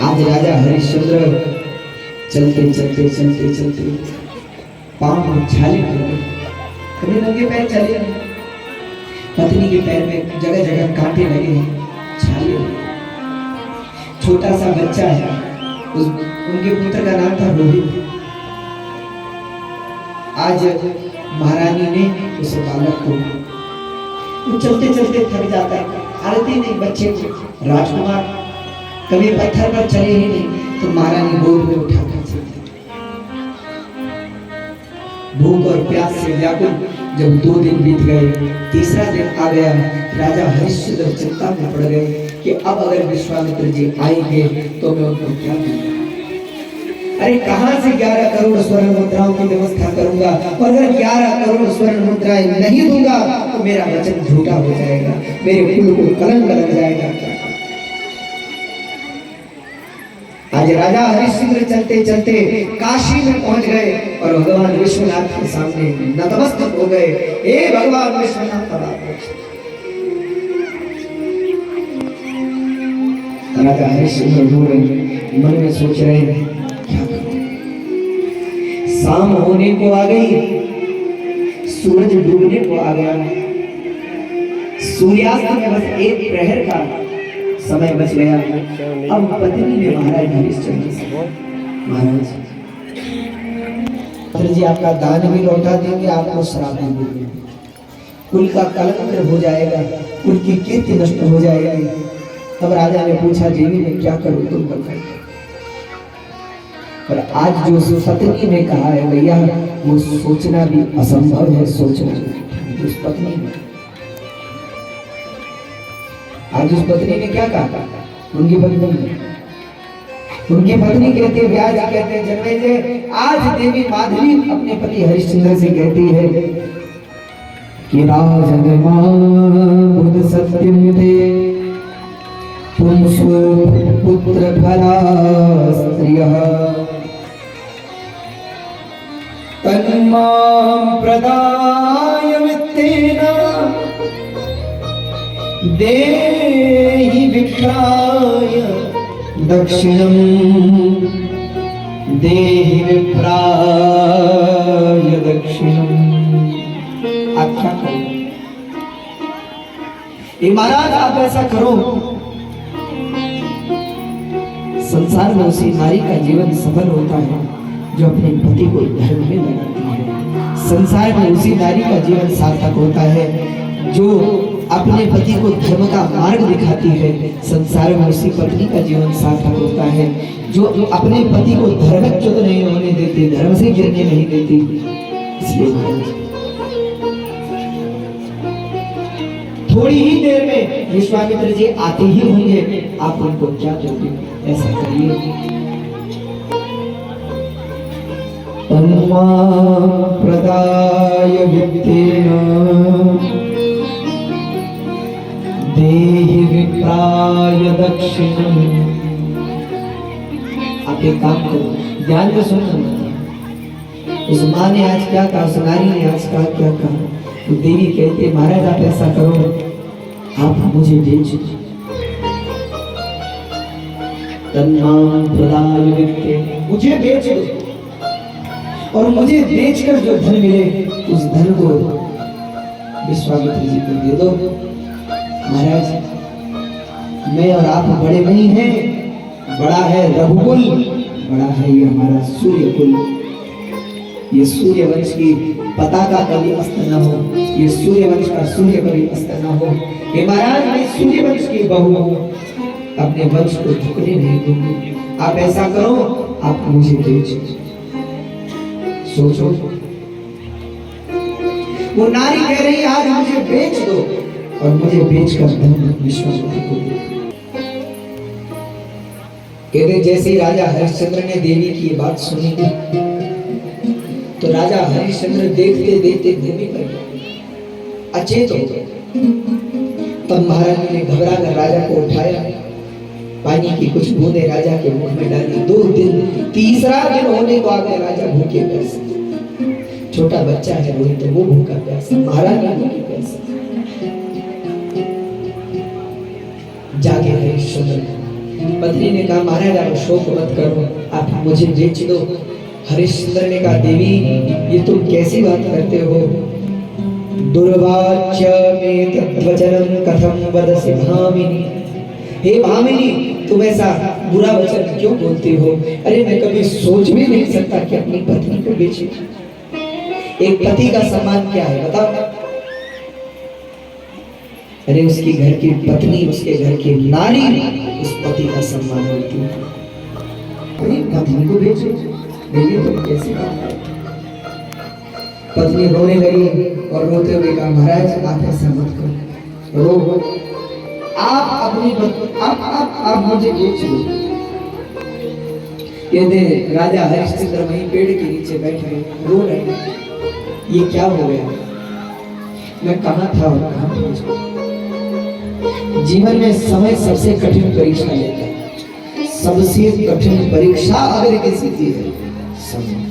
आज राजा हरिश्चंद्र चलते चलते चलते चलते पांव में छाले पड़ गए, कभी नंगे पैर चले, पत्नी के पैर में जगह जगह कांटे लगे हैं, छाले। छोटा सा बच्चा है, उनके पुत्र का नाम था रोहित। आज महारानी ने उस बालक को, वो चलते चलते थक जाता है, हालती नहीं बच्चे को, राजकुमार कभी पत्थर पर चले ही नहीं, तो महारानी गोद में उठाकर चलती। भूख और प्यास से व्याकुल जब 2 दिन बीत गए, तीसरा दिन आ गया, राजा हरिश्चंद्र चिंता में पड़ गए कि अब अगर विश्वामित्र जी आएंगे तो मैं उनको क्या दूंगा? अरे कहां से 11 करोड़ स्वर्ण मुद्राओं की व्यवस्था करूंगा, और अगर 11 करोड़ स्वर्ण मुद्राएं नहीं दूंगा तो मेरा वचन झूठा हो जाएगा, मेरे कुल को कलंक लग जाएगा। आज राजा हरिश्चंद्र चलते चलते काशी में पहुंच गए और भगवान विश्वनाथ के सामने नतमस्तक हो गए। हे भगवान विश्वनाथ, राजा हरिश्चंद्र रो रहे, मन में सोच रहे हैं क्या करूं? शाम होने को आ गई, सूरज डूबने को आ गया, सूर्यास्त में बस 1 प्रहर का समय बच गया। अब पत्नी ने महाराज हरिश्चंद्र से, महाराज जी आपका दान भी लौटा देंगे, आपको श्राप भी देंगे, कुल का कलंक हो जाएगा, कुल की कीर्ति नष्ट हो जाएगी। तब राजा ने पूछा, देवी मैं क्या करूं, तुम बताइए। पर आज जो पत्नी ने कहा है भैया, वो सोचना भी असंभव है, सोचना। उस पत्नी ने आज उस पत्नी ने क्या कहा? उनकी पत्नी कहती है, व्यास कहते हैं, जन्मेजय आज देवी माधवी अपने पति हरिश्चंद्र से कहती है कि राजन बुध सत्यम दे पुंसो पुत्र फला स्त्रियः तन्मां प्रदाय वित्तेन देहि विप्राय दक्षिणं, देहि विप्राय दक्षिणं। अच्छा करो महाराज, आप ऐसा करो, संसार में उसी नारी का जीवन सफल होता है जो अपने पति को धर्म में लगाती है। संसार में उसी नारी का जीवन सार्थक होता है जो अपने पति को धर्म का मार्ग दिखाती है। संसार में उसी पत्नी का जीवन सार्थक होता है जो अपने पति को धर्मच्युत नहीं होने देती, धर्म से गिरने नहीं देती। इसलिए थोड़ी ही देर में विश्वामित्र जी आते ही होंगे, आप उनको क्या दोगे? ऐसा करिए, प्रदाय वित्तेन देहि विप्राय दक्षिणं। आप एक काम करो, ध्यान से सुनना। उस माँ ने आज क्या कहा, उस नारी ने आज कहा क्या कहा? तो देवी कहते, महाराज आप ऐसा करो, आप मुझे बेच दो, तन्मां प्रदाय वित्तेन, मुझे बेच दो, और मुझे बेचकर जो धन मिले उस धन को विश्वामित्र जी को दे दो। महाराज मैं और आप बड़े नहीं हैं, बड़ा है रघुकुल, बड़ा है ये हमारा सूर्यकुल। ये सूर्य वंश की पताका कभी अस्त न हो, ये सूर्य वंश का सूर्य कभी अस्त न हो। हे महाराज मैं सूर्य वंश की बहू हूँ, अपने वंश को झुकने नहीं दूंगी। आप ऐसा करो, आप मुझे बेच दो। सोचो, वो नारी कह रही आज मुझे बेच दो, और मुझे बेचकर धन विश्वामित्र को दे। कहते जैसे ही राजा हरिश्चंद्र ने देवी की बात सुनी, तो राजा हरिश्चंद्र देखते देखते भूमि पर गिर, अचेत हो गए। तब महारानी ने घबरा कर राजा को उठाया, पानी की कुछ बूंदे राजा के मुख में डाली। 2 दिन, तीसरा दिन होने को आ गया, राजा भूखे प्यासे, छोटा बच्चा है रोहित, तो वो भूखा प्यासा, महारानी भूखी प्यासी। जागे हरिश्चंद्र, पत्नी ने कहा महाराज आप शोक मत करो, आप मुझे बेच दो। हरिश्चंद्र ने कहा देवी ये तुम कैसी बात करते हो, दुर्वाच्य में तद्वचनं कथम वदसि भामिनी। हे भामिनी तुम ऐसा बुरा वचन क्यों बोलती हो? अरे मैं कभी सोच भी नहीं सकता कि अपनी पत्नी को बेचूं। एक पति का सम्मान क्या है बताओ? अरे उसकी घर की पत्नी, उसके घर की नारी उस पति का सम्मान होती है। अपनी पत्नी को बेचो, देखिए तुम कैसे बात करते। पत्नी रोने लगी और रोते हुए कहा महाराज आप ऐसा मत करो, रो आप अपनी आप मुझे बेच लो। कहते राजा हरिश्चंद्र वहीं पेड़ के नीचे बैठे रो रहे, ये क्या हो गया, मैं कहाँ था और कहाँ पहुंच गया। जीवन में समय सबसे कठिन परीक्षा लेता है, सबसे कठिन परीक्षा अगर किसी की है समय।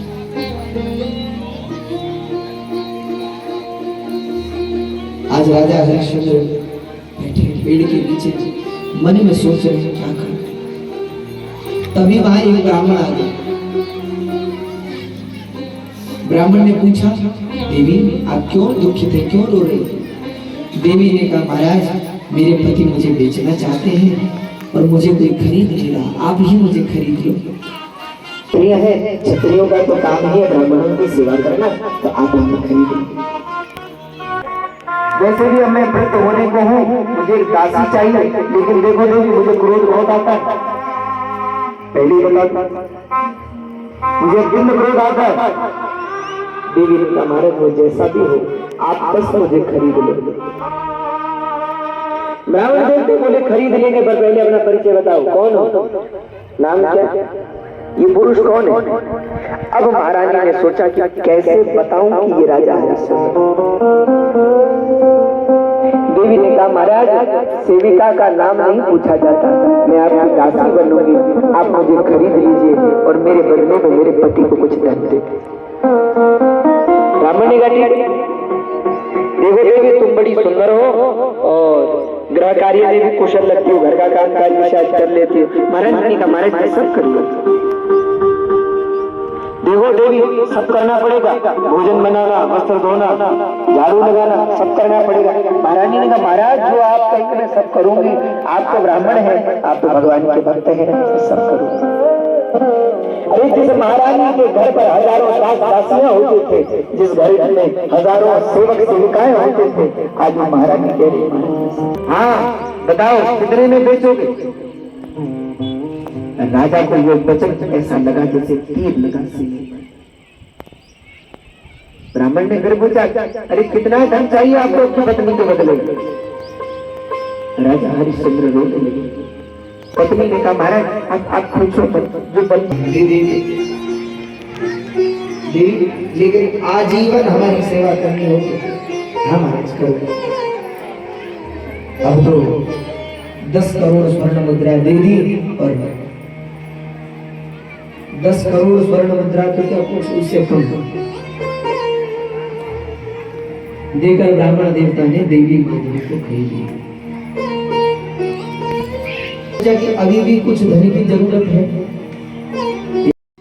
आज राजा हरिश्चंद्र बैठे पेड़ के नीचे मन में सोच रहे हैं क्या करें। तभी वहां एक ब्राह्मण आ गया। ब्राह्मण ने पूछा देवी आप क्यों दुखित है, क्यों रो रही है? देवी ने कहा महाराज मेरे पति मुझे बेचना चाहते हैं और मुझे कोई खरीद नहीं रहा, आप ही मुझे खरीद लो। क्षत्रिय है, क्षत्रियों का तो काम ही है ब्राह्मणों की सेवा करना, तो आप हमें खरीद लो। वैसे भी मैं वृद्ध होने को हूँ, मुझे दासी चाहिए, लेकिन देखो देवी मुझे क्रोध बहुत आता है, पहले बता मुझे दिन क्रोध आता है। देवी ने कहा महाराज वो जैसा भी हो आप बस मुझे खरीद लो। ब्राह्मण देखते बोले खरीद लेने पर पहले अपना परिचय बताओ, कौन हो, नाम क्या, ये पुरुष कौन है? अब महारानी ने सोचा कि कैसे बताऊं कि ये राजा हरिश्चंद्र। देवी ने कहा महाराज सेविका का नाम नहीं पूछा जाता, मैं आपकी दासी बनूंगी, आप मुझे खरीद लीजिए और मेरे बदले में मेरे पति को कुछ धन दे। ब्राह्मण ने कहा देखो देवी तुम बड़ी सुंदर हो और गृह कार्य में भी कुशल लगती हो, घर का काम काज भी शायद कर लेती हो। महाराज ने कहा महाराज मैं सब करूंगा। देखो देवी सब करना पड़ेगा, भोजन बनाना, वस्त्र धोना, झाड़ू लगाना, सब करना पड़ेगा। महारानी ने कहा महाराज जो आप कहेंगे मैं सब करूंगी, आप तो ब्राह्मण हैं, आप तो भगवान के भक्त हैं, सब करूंगी। अरे जिस महारानी के घर पर हजारों दास दासियां होते थे, जिस घर में हजारों सेवक सेविकाएं होते थे, आज वो महारानी कह रही हाँ बताओ कितने में बेचोगे? राजा को ये वचन ऐसा लगा जैसे तीर लगा सीने पर। ब्राह्मण ने फिर पूछा अरे कितना धन चाहिए आपको अपनी पत्नी के बदले? राजा हरिश्चंद्र रोने लगे। पत्नी ने कहा महाराज आप पूछो जो लेकिन आजीवन हमारी सेवा करनी होगी। हाँ महाराज करो। अब तो 10 करोड़ स्वर्ण मुद्रा दे दी और 10 करोड़ स्वर्ण मुद्रा तो क्या कुछ उससे कम देकर ब्राह्मण देवता ने देवी को खरीद लिया। कि अभी भी कुछ धन की जरूरत है,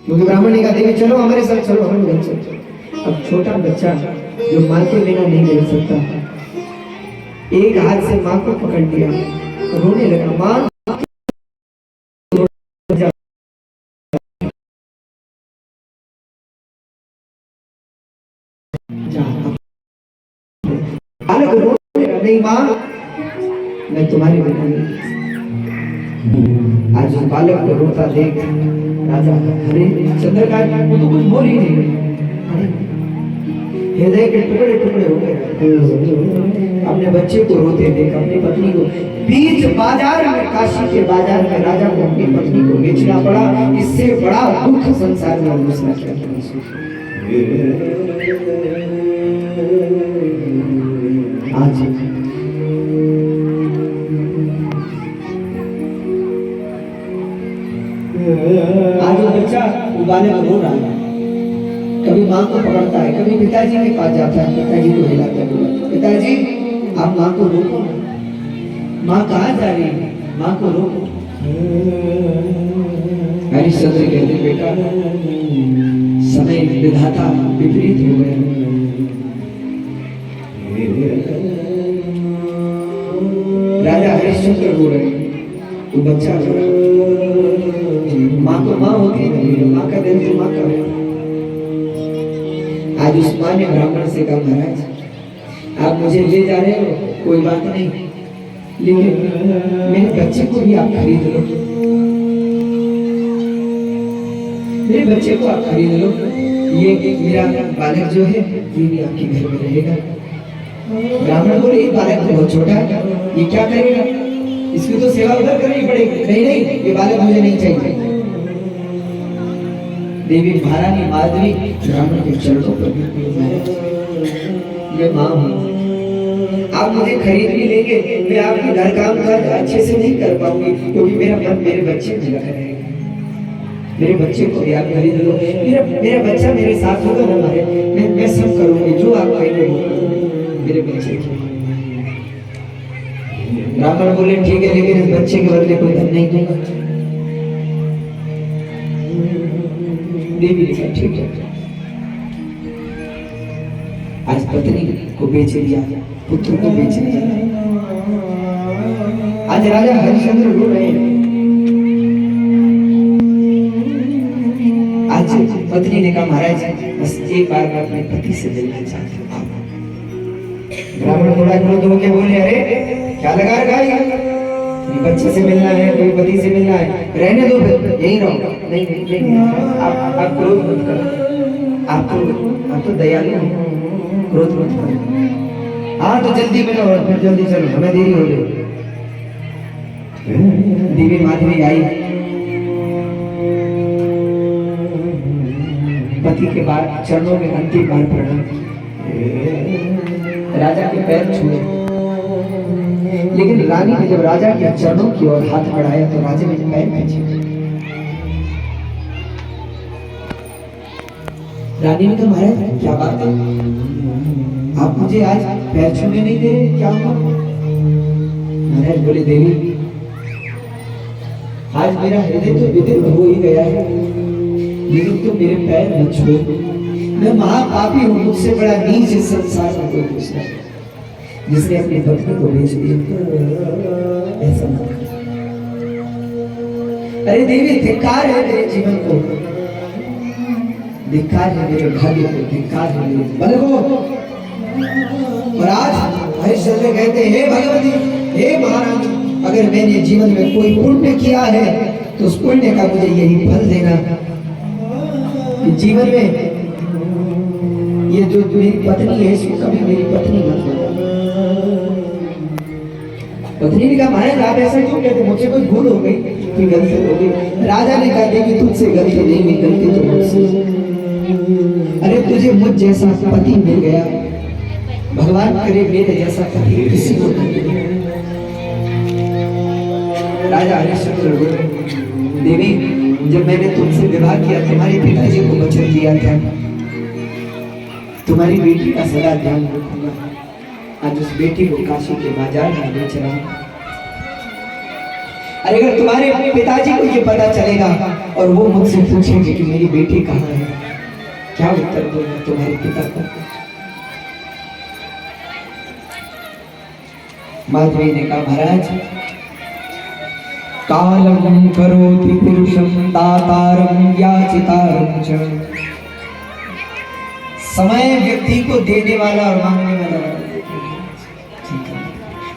क्योंकि ब्राह्मण ने कहा देवी चलो हमारे साथ चलो, हम घर चलो। अब छोटा बच्चा जो मां के बिना नहीं रह सकता, एक हाथ से मां को पकड़ लिया, रोने लगा। मां नहीं मां मैं तुम्हारे बिना नहीं। आज बालक को रोता देख राजा हरिश्चंद्र का वो तो कुछ बोल ही नहीं, हृदय के टुकड़े टुकड़े हो गए। अपने बच्चे को रोते देख, अपनी पत्नी को बीच बाजार में, काशी के बाजार में राजा को अपनी पत्नी को बेचना पड़ा। इससे बड़ा दुख संसार में दूसरा क्या। आज वो बच्चा उबाले में रो रहा है, कभी माँ को पकड़ता है, कभी पिताजी के पास जाता है, पिताजी को हिलाता है, पिताजी आप माँ को रोको ना, माँ कहाँ जा रही है, माँ को रोको। हरिश्चंद्र कहते बेटा समय विधाता विपरीत हो गए। राजा हरिश्चंद्र रो रहे, वो बच्चा रो रहा, माँ तो माँ होती है, माँ का दिल तो माँ का है। आज उस माँ ने ब्राह्मण से कहा महाराज आप मुझे ले जा रहे हो कोई बात नहीं, लेकिन मेरे बच्चे को भी आप खरीद लो, मेरे बच्चे को आप खरीद लो, ये मेरा बालक जो है ये भी आपके घर में रहेगा। ब्राह्मण बोले ये बालक तो बहुत छोटा है, ये क्या करेगा, इसकी तो सेवा उधर करनी पड़ेगी। नहीं नहीं ये बालक मुझे नहीं चाहिए। देवी महारानी माधवी ब्राह्मण के चरणों पर ये माँ हूँ, आप मुझे खरीद भी लेंगे, मैं आपके घर काम काज अच्छे से नहीं कर पाऊंगी, क्योंकि मेरा मन मेरे बच्चे में लगा रहेगा। मेरे बच्चे को भी आप खरीद लो, मेरा बच्चा मेरे साथ होगा ना, मैं सब करूंगी जो आप कहेंगे मेरे बच्चे को। ब्राह्मण बोले ठीक है, लेकिन इस बच्चे के बदले कोई धन नहीं दूंगा। देवी ने कहा ठीक है। आज पत्नी को बेच दिया, पुत्र को बेच दिया। आज राजा हरिश्चंद्र रो रहे हैं। आज पत्नी ने कहा महाराज बस एक बार मैं अपने पति से मिलना चाहती हूँ। ब्राह्मण थोड़ा क्रोध होकर बोले अरे क्या लगा रखा है, बच्चे से मिलना है, कोई पति से मिलना है, रहने दो फिर यहीं रहो। नहीं नहीं नहीं आप क्रोध मत करो, आप तो दयालु हो, क्रोध मत करो। हाँ तो जल्दी मिलो और फिर जल्दी चलो, हमें देरी हो गई। देवी माधवी आई, पति के बाद चरणों में अंतिम बार प्रणाम, राजा के पैर छुए। लेकिन रानी ने जब राजा के चरणों की ओर हाथ बढ़ाया तो राजा ने पैर पीछे। रानी ने कहा महाराज क्या बात है, आप मुझे आज पैर छूने नहीं दे रहे, क्या हुआ? महाराज बोले देवी आज मेरा हृदय तो विदित हो ही गया है, लेकिन तुम मेरे पैर मत छुओ, मैं महापापी हूँ, मुझसे बड़ा नीच इस संसार में कोई दूसरा है जिसने अपनी पत्नी को बेच दिया। ऐसा मत करो। अरे देवी धिक्कार है मेरे जीवन को, धिक्कार है मेरे भाग्य को, धिक्कार है मेरे बल को। और आज हरिश्चंद्र कहते हे भगवती हे महाराज, अगर मैंने जीवन में कोई पुण्य किया है तो उस पुण्य का मुझे यही फल देना। जीवन में ये जो मेरी पत्नी है इसको कभी मेरी पत्नी मत बोलो। पत्नी ने कहा महाराज आप ऐसा क्यों कहते, मुझे कोई भूल हो गई, कोई गलती हो गई। राजा ने कहा कि तुझसे गलती नहीं हुई, गलती तो मुझसे। अरे तुझे मुझ जैसा पति मिल गया, भगवान करे मेरे जैसा पति किसी को नहीं मिले। राजा हरिश्चंद्र बोले देवी जब मैंने तुमसे विवाह किया तुम्हारे पिताजी को वचन दिया था तुम्हारी बेटी का सदा ध्यान रखूंगा। आज उस बेटी को काशी के बाजार में बेच रहा हूं। अरे अगर तुम्हारे पिताजी को ये पता चलेगा और वो मुझसे पूछेंगे कि मेरी बेटी कहाँ है, क्या उत्तर दूंगा तुम्हारे पिता को? माधवी ने कहा महाराज कालम करोति पुरुषं दातारं याचितारं च। समय व्यक्ति को देने वाला और मांगने वाला।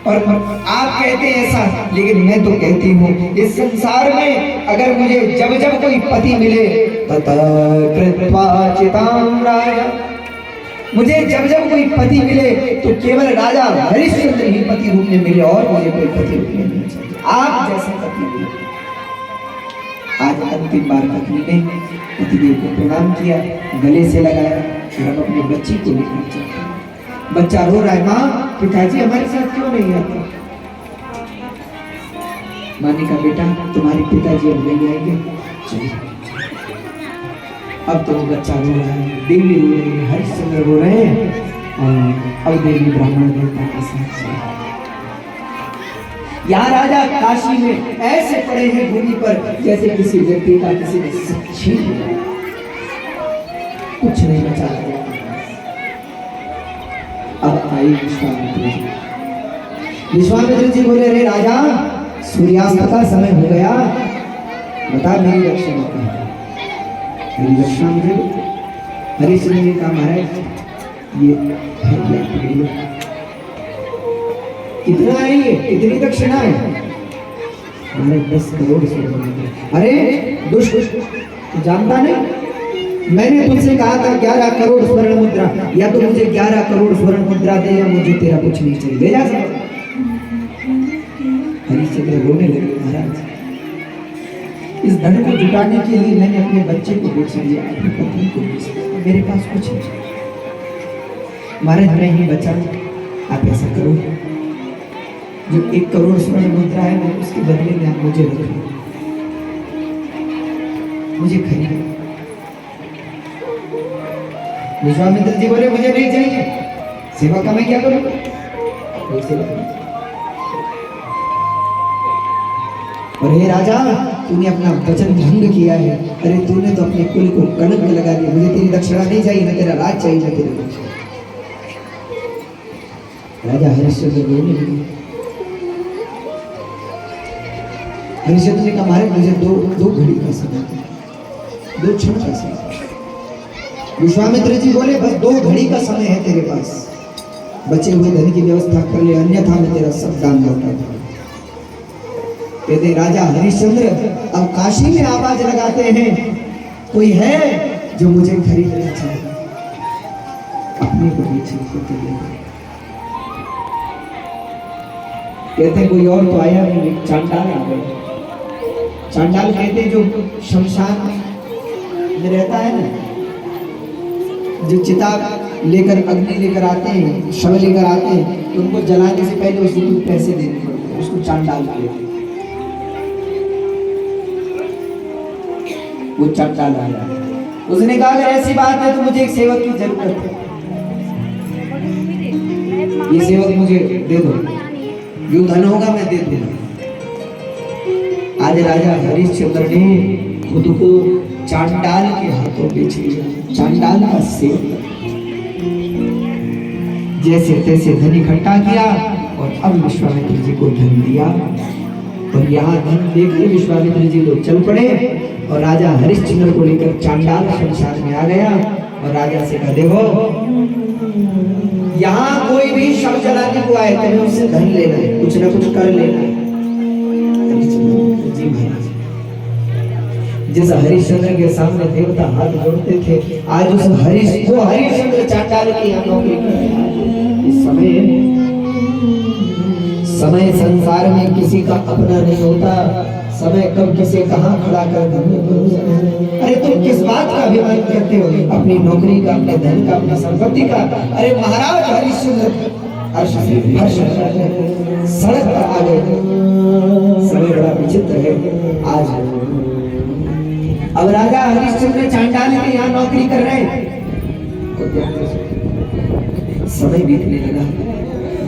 और आप कहते हैं ऐसा, लेकिन मैं तो कहती हूँ इस संसार में अगर मुझे जब जब कोई पति मिले तथा कृत्वा चितां राजा, मुझे जब जब कोई पति मिले तो केवल राजा हरिश्चंद्र ही पति रूप में मिले और मुझे कोई पति रूप में नहीं चाहिए। आप जैसे पति मिले। आज अंतिम बार पत्नी ने पतिदेव को प्रणाम किया, गले से लगाया और अब अपने बच्ची को लेकर चला। बच्चा रो रहा है, माँ पिताजी हमारे साथ क्यों नहीं आते? माँ ने कहा बेटा तुम्हारे पिताजी अब नहीं आएंगे, चलिए। अब तो बच्चा रो रहा है, देवी रो रही है, हरिश्चंद्र रो रहे हैं और अब देवी ब्राह्मण देवता के साथ चला। यहाँ राजा काशी में ऐसे पड़े हैं भूमि पर जैसे किसी व्यक्ति का किसी ने छीन लिया, कुछ नहीं बचा। अब आई विश्वामित्र जी। विश्वामित्र जी बोले, अरे राजा सूर्यास्त का समय हो गया, बता मेरी रक्षा क्या है? मेरी रक्षा मुझे हरिश्चंद्र ने कहा महाराज ये कितना है, ये कितनी दक्षिणा है? हमारे 10 करोड़ स्वर्ण। अरे दुष्ट, तू जानता नहीं मैंने तुमसे कहा था 11 करोड़ स्वर्ण मुद्रा, या तो मुझे 11 करोड़ स्वर्ण मुद्रा दे या मुझे तेरा कुछ नहीं चाहिए, ले जा सकता। हरिश्चंद्र रोने लगे, महाराज इस धन को जुटाने के लिए मैंने अपने बच्चे को बेच दिया, अपनी पत्नी को बेच दिया, मेरे पास कुछ नहीं। महाराज नहीं बचा, आप ऐसा करो जो 1 करोड़ स्वर्ण मुद्रा है मैं उसके बदले में आप मुझे रख लो, मुझे खरीदो। विश्वामित्र जी बोले मुझे नहीं चाहिए, सेवा का मैं क्या करूं? और हे राजा तूने अपना वचन भंग किया है, अरे तूने तो अपने कुल को कलंक लगा दिया, मुझे तेरी दक्षिणा नहीं चाहिए, ना तेरा राज चाहिए, ना तेरा दक्षिणा। राजा हरिश्चंद्र रोने लगे। हरिश्चंद्र ने कहा महाराज मुझे दो घड़ी का समय, 2 क्षण का समय। विश्वामित्र जी बोले बस 2 घड़ी का समय है तेरे पास, बचे हुए धन की व्यवस्था कर ले, अन्यथा मैं तेरा सब दान लौटा दूंगा। कहते राजा हरिश्चंद्र अब काशी में आवाज लगाते हैं, कोई है जो मुझे खरीदना चाहे? अपने को बेचने को तैयार है। कहते कोई और तो आया नहीं, चांडाल आ गए। चांडाल कहते जो शमशान में रहता है ना, जो चिता लेकर अग्नि लेकर आते हैं, शव लेकर आते हैं, तो उनको जलाने से पहले उसको कुछ पैसे देने पड़ते हैं, उसको चांडाल कहते हैं। वो चांडाल आया, उसने कहा अगर ऐसी बात है तो मुझे एक सेवक की जरूरत है, ये सेवक मुझे दे दो, जो धन होगा मैं दे दूंगा। आज राजा हरिश्चंद्र ने खुद को चांडाल के हाथों बेच लिया, चांडाल का सेवक। जैसे तैसे धन इकट्ठा किया और अब विश्वामित्र जी को धन दिया, और यहाँ धन देकर विश्वामित्र जी लोग चल पड़े और राजा हरिश्चंद्र को लेकर चांडाल शमशान में आ गया और राजा से कहा देखो यहाँ कोई भी शव जलाने को आए तुम्हें उससे धन लेना है, कुछ ना कुछ कर लेना है। जी महाराज, जिस हरिश्चंद्र के सामने देवता हाथ जोड़ते थे, आज उस हरिश्चंद्र चांडाल की यहाँ नौकरी कर रहे हैं। इस समय संसार में किसी का अपना नहीं होता, समय कब किसे कहाँ खड़ा कर देंगे। अरे तुम किस बात का अभिमान करते हो? अपनी नौकरी का, अपने धन का, अपनी संपत्ति का। अरे महाराज हरिश्चंद्र सड़क पर आ गए। समय बड़ा विचित्र है आज। अब राजा हरिश्चंद्र चांडाल के यहाँ नौकरी कर रहे हैं, समय बीतने लगा।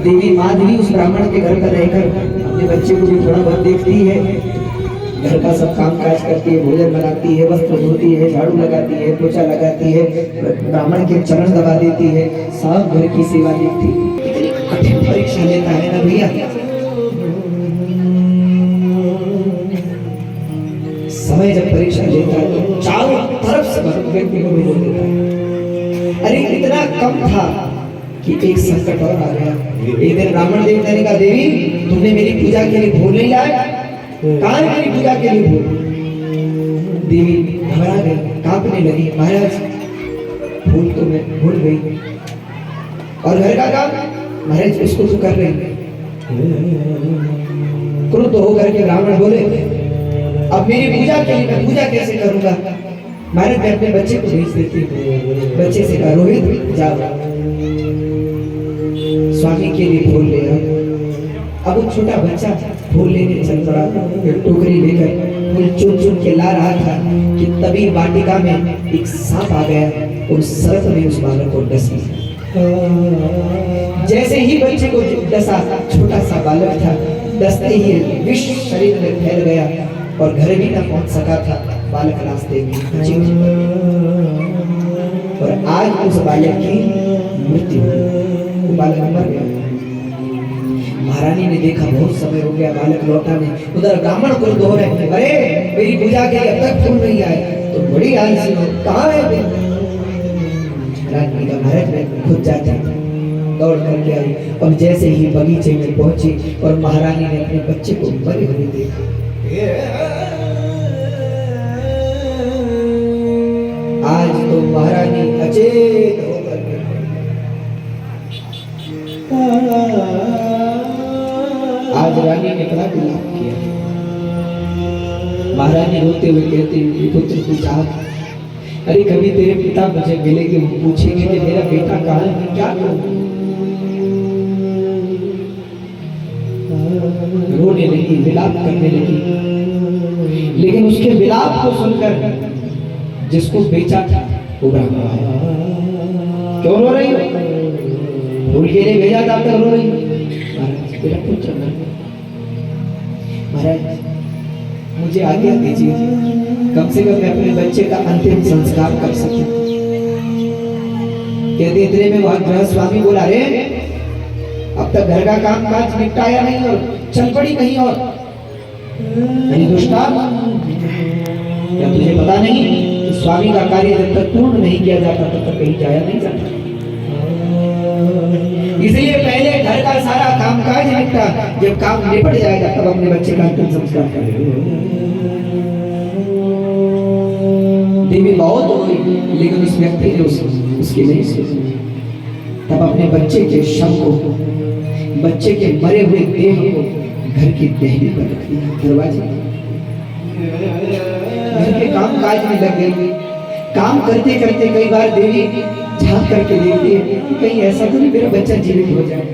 देवी माधवी उस ब्राह्मण के घर पर रहकर अपने बच्चे को भी थोड़ा बहुत देखती है, घर का सब काम काज करती है, भोजन बनाती है, वस्त्र धोती है, झाड़ू लगाती है, पोछा लगाती है, ब्राह्मण के चरण दबा देती है, सब घर की सेवा देखती है। इतनी कठिन परीक्षा लेता है ना भैया, समय जब परीक्षा लेता है तो चारों तरफ से व्यक्ति को मिल देता है। अरे इतना कम था कि एक संकट और आ गया। एक दिन ब्राह्मण देवता ने कहा देवी तुमने मेरी पूजा के लिए फूल नहीं लाया, कहाँ मेरी पूजा के लिए फूल? देवी घबरा गई, कांपने लगी, महाराज फूल तो मैं भूल गई, और घर का काम महाराज उसको तो कर रही। क्रुद्ध होकर के ब्राह्मण बोले अब मेरी पूजा के लिए मैं पूजा कैसे करूंगा? महाराज ने अपने बच्चे को भेज देती, बच्चे से कहा रोहित जाओ स्वामी के लिए फूल ले आओ। अब वो छोटा बच्चा फूल लेने चल पड़ा, एक टोकरी लेकर फूल चुन चुन के ला रहा था कि तभी वाटिका में एक सांप आ गया और सर्प ने उस बालक को डस लिया। जैसे ही बच्चे को डसा, छोटा सा बालक था, डसते ही विष शरीर में फैल गया और घर भी न पहुंच सका था, बालक रास्ते में और आज उस बालक की मृत्यु हुई, वो बालक मर गया। महारानी ने देखा बहुत समय हो गया बालक लौटा नहीं, उधर ब्राह्मण को दो रहे, अरे मेरी पूजा के लिए अब तक फूल नहीं आए, तो बड़ी आलसी हो, कहाँ है? रानी का महाराज में खुद जाती दौड़ करके आई और जैसे ही बगीचे में पहुंची और महारानी ने अपने बच्चे को मरे हुए देखा। आज तो महारानी अचेत होकर आज रानी ने बड़ा विलाप किया। महारानी रोते हुए कहती हुई, पुत्र तू जा, अरे कभी तेरे पिता मुझे मिलेंगे, वो पूछेंगे कि मेरा बेटा कहाँ है, मैं क्या करूं? रोने लगी, विलाप करने लगी, लेकिन उसके विलाप को सुनकर जिसको बेचा था वो ब्राह्मण आया। क्यों रो रही हो? फूल के लिए भेजा था, रो रही हो? महाराज मेरा पुत्र मर गया। महाराज मुझे आज्ञा दीजिए, कम से कम मैं अपने बच्चे का अंतिम संस्कार कर सकूं। कहते इतने में वहां गृह स्वामी बोला, रे अब तक घर का काम काज निपटाया नहीं और चल पड़ी कहीं और। अरे दुष्टा, क्या तुझे पता नहीं कि स्वामी का कार्य जब तक पूर्ण नहीं किया जाता तब तक कहीं जाया नहीं जाता? इसलिए पहले घर का सारा काम काज निपटा, जब काम निपट जाएगा तब अपने बच्चे का अंतिम संस्कार करेगा। देवी बहुत हुई, लेकिन उस व्यक्ति ने उसकी नहीं सुनी। तब अपने बच्चे के शव को, बच्चे के मरे हुए देह को घर की देहरी पर रख दिया, दरवाजे। घर के काम काज में लग गई। काम करते करते कई बार देवी झांक करके देखती है कि कहीं ऐसा तो नहीं मेरा बच्चा जीवित हो जाए।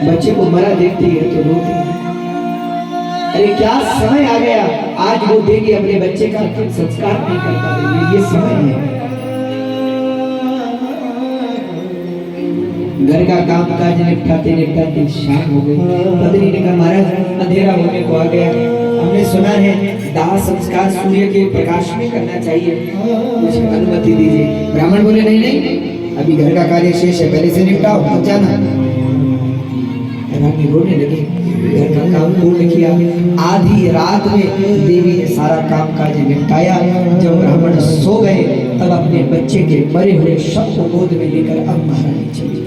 बच्चे को मरा देखती है तो रोती है। अरे क्या समय आ गया, आज वो देवी अपने बच्चे का संस्कार नहीं कर पा रही, ये समय है। घर का काम काज निपटाते निपटाते शाम हो गई। पत्नी ने कहा, महाराज अंधेरा होने को आ गया, हमने सुना है दाह संस्कार सूर्य के प्रकाश में करना चाहिए, मुझे अनुमति दीजिए। ब्राह्मण बोले, नहीं नहीं, अभी घर का कार्य शेष है, पहले से निपटाओ, अब जाना। रानी रोने लगी, घर का काम पूर्ण किया। आधी रात में देवी ने सारा काम काज निपटाया। जब ब्राह्मण सो गए तब अपने बच्चे के मरे हुए शव को गोद में लेकर अब महारानी चली।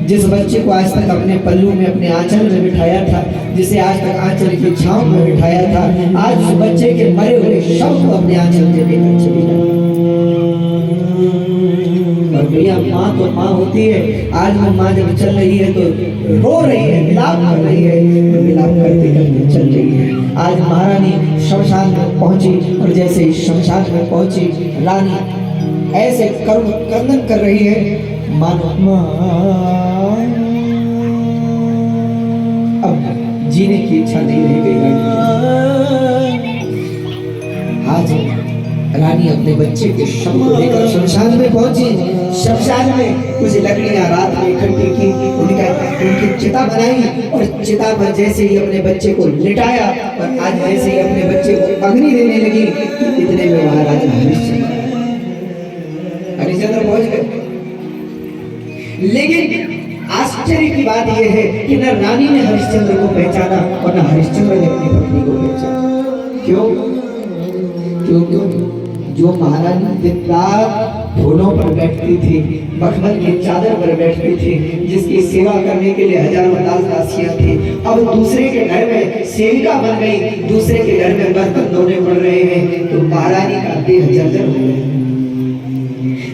जिस बच्चे को आज तक अपने पल्लू में, अपने आंचल में बिठाया था, जिसे आज तक आंचल की छांव में बिठाया था, आज उस बच्चे के मरे हुए शव को अपने आंचल में लेकर चली गई। और भैया माँ तो माँ होती है, आज वो माँ जब चल रही है तो रो रही है, विलाप कर रही है, विलाप करते करते चल रही है। आज महारानी शमशान में पहुंची और जैसे ही शमशान में पहुंची, रानी ऐसे क्रंदन कर रही है मानो अब जीने की इच्छा नहीं रह गई। आज रानी अपने बच्चे के शव को लेकर शमशान में पहुंची। शमशान में कुछ लकड़ियां रात में इकट्ठी की, उनकी चिता बनाई और चिता पर जैसे ही अपने बच्चे को लिटाया और आज जैसे ही अपने बच्चे को अग्नि देने लगी, इतने में महाराजा हरिश्चंद्र पहुंच गए। लेकिन आश्चर्य की बात यह है कि न रानी ने हरिश्चंद्र को पहचाना और न हरिश्चंद्र ने अपनी पत्नी को पहचाना। क्यों? क्योंकि जो महारानी दिन रात घोड़ों पर बैठती थी, मखमल की चादर पर बैठती थी, जिसकी सेवा करने के लिए हजारों दास दासियां थी, अब दूसरे के घर में सेविका बन गई, दूसरे के घर में बर्तन धोने पड़ रहे हैं, तो महारानी का देह जर्जर हो गया।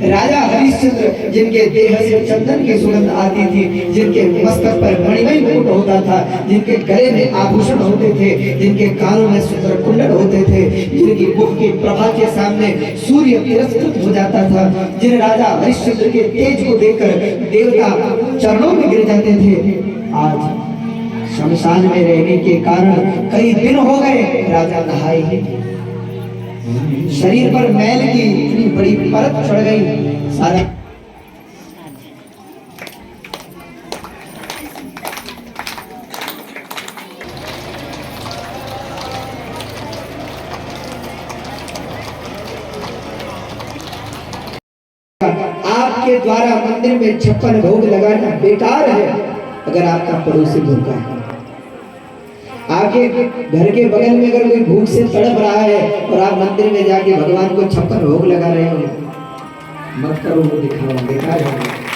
राजा हरिश्चंद्र जिनके देह से चंदन की सुगंध आती थी, जिनके मस्तक पर मणिमय मुकुट होता था, जिनके गले में आभूषण होते थे, जिनके कानों में सुंदर कुंडल होते थे, जिनकी मुख की प्रभा के सामने सूर्य तिरस्कृत हो जाता था, जिन राजा हरिश्चंद्र के तेज को देखकर देवता चरणों में गिर जाते थे, आज शमशान में रहने के कारण कई दिन हो गए राजा नहाए ही नहीं। शरीर पर मैल की इतनी बड़ी परत चढ़ गई, सारा आपके द्वारा मंदिर में 56 भोग लगाना बेकार है अगर आपका पड़ोसी भूखा है। आपके घर के बगल में अगर कोई भूख से तड़प रहा है और आप मंदिर में जाके भगवान को 56 भोग लगा रहे हो, मत करो, वो दिखावा बेकार है।